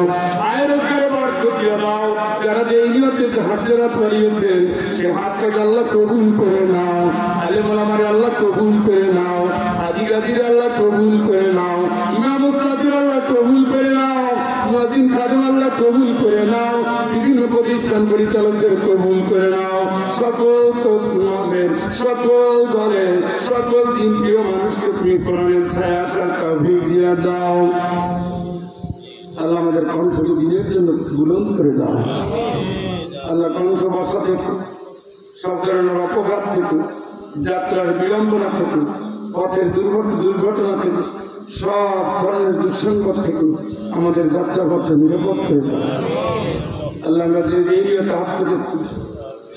আয় রোজগারে বরকত দিয়ে দাও। যারা যে নিয়তে হাত জোড়া পড়িয়েছেন সে হাতটাকে আল্লাহ কবুল করে নাও, আলেম ওলামারে আল্লাহ কবুল করে নাও, হাজী গাজীর আল্লাহ কবুল করে নাও, ইমাম উস্তাদের আল্লাহ কবুল করে নাও, মুয়াজ্জিন খাদেম আল্লাহ কবুল করে নাও, বিভিন্ন প্রতিষ্ঠান পরিচালকদের কবুল করে নাও, সকল তোমাদের সকল দলের সকল দিন প্রিয় মানুষকে তুমি কোরআনের ছায়া আসার তৌফিক দিয়ে দাও। আল্লাহ আমাদের কণ্ঠকে দিনের জন্য বুলন্দ করে দাও। আল্লাহ কণ্ঠ বসা থেকে, সব ধরনের অপঘাত থেকে, যাত্রার বিড়ম্বনা থেকে, পথের দুর্ঘটনা থেকে, সব ধরনের দুঃসংকট থেকে আমাদের যাত্রাপথ নিরাপদ করে দাও। আল্লাহ আমরা যে যে এরিয়াতে হাত পেতেছি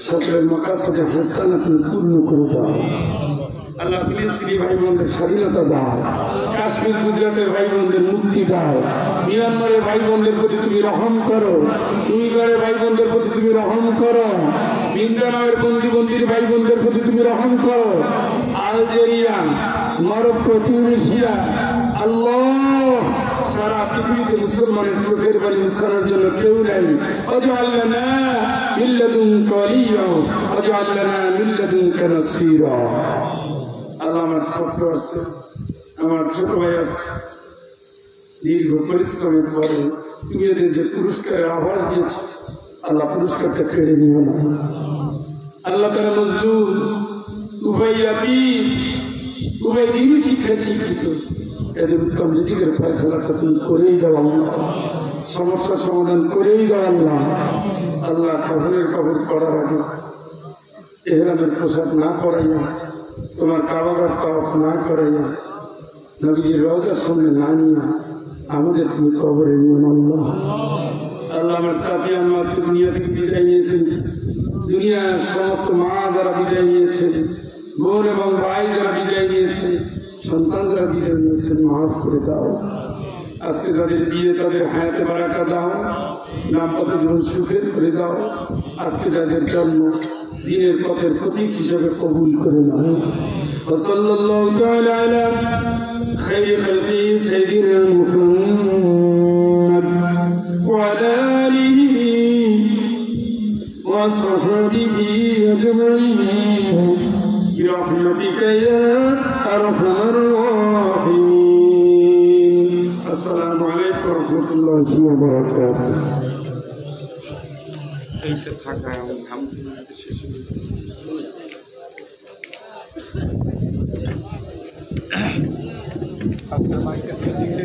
সকলের মাকাসাদে হাসানা তুমি পূর্ণ করে দাও। আল্লাহ ফিলিস্তিনি ভাই বোনদের স্বাধীনতা দাও, কাশ্মীর গুজরাটের ভাই বোনদের মুক্তি দাও, মিয়ানমারের ভাই বোনদের প্রতি তুমি রহম করো, উইঘুরের ভাই বোনদের প্রতি তুমি রহম করো, মিন্দানাওয়ের বন্দির ভাই বোনদের প্রতি তুমি রহম করো, আলজেরিয়া, মরক্কো, তিউনিসিয়া, আল্লাহ সারা পৃথিবীতে মুসলমানের চোখের বাড়ি মুসানোর জন্য কেউ নাই। ওয়াজআল লানা মিন লাদুনকা ওয়ালিয়্যা ওয়াজআল লানা মিন লাদুনকা নাসীরা। আল্লাহ আমার ছাত্র আছে, আমার ছোট ভাই আছে, দীর্ঘ পরিশ্রমের পরে তুমি এদের যে পুরস্কারের আভাস দিয়েছ আল্লাহ পুরস্কারটা কেড়ে নিও না। আল্লাহ তারা মজলুম উভয় দিনই শিক্ষা শিক্ষিত, এদের উত্তম রিজিকের ফয়সালাটা তুমি করেই দাও আল্লাহ, সমস্যার সমাধান করেই দাও আল্লাহ। আল্লাহ কাফনের কাপড় পরার আগে এহরামের পোশাক না করাইয়া, তোমার কাবাগার তাওয়াফ না করাইয়া, নবীজির রওজার সামনে না নিয়ে আমাদের তুমি কবরে নিও আল্লাহ। আল্লাহ আমার চাচি আম্মা আজকে দুনিয়া থেকে বিদায় নিয়েছেন, দুনিয়ার সমস্ত মা যারা বিদায় নিয়েছেন, বোন এবং ভাই যারা বিদায় নিয়েছে, সন্তান যারা বিদায় নিয়েছেন, মাফ করে দাও। আজকে যাদের বিয়ে তাদের হায়াতে বারাকা দাও, দাম্পত্য জীবন সুখের করে দাও। আজকে যাদের জন্ম দিনের পথের প্রতীক হিসেবে কবুল করে নাও। সাল্লাল্লাহু তাআলা আলা খায়রি খালকি সাইয়্যিদিনা মুহাম্মদ ওয়া আলা আলিহি ওয়া সাহবিহি আজমাইন বিরহমাতিকা ইয়া আরহামার রাহিমিন। আসসালামু আলাইকুম ওয়া রাহমাতুল্লাহি ওয়া বারাকাতুহু। এইটা থাকা আলহামদুলিল্লাহ শেষ হলো। আপনার মাইকের সেটিংটা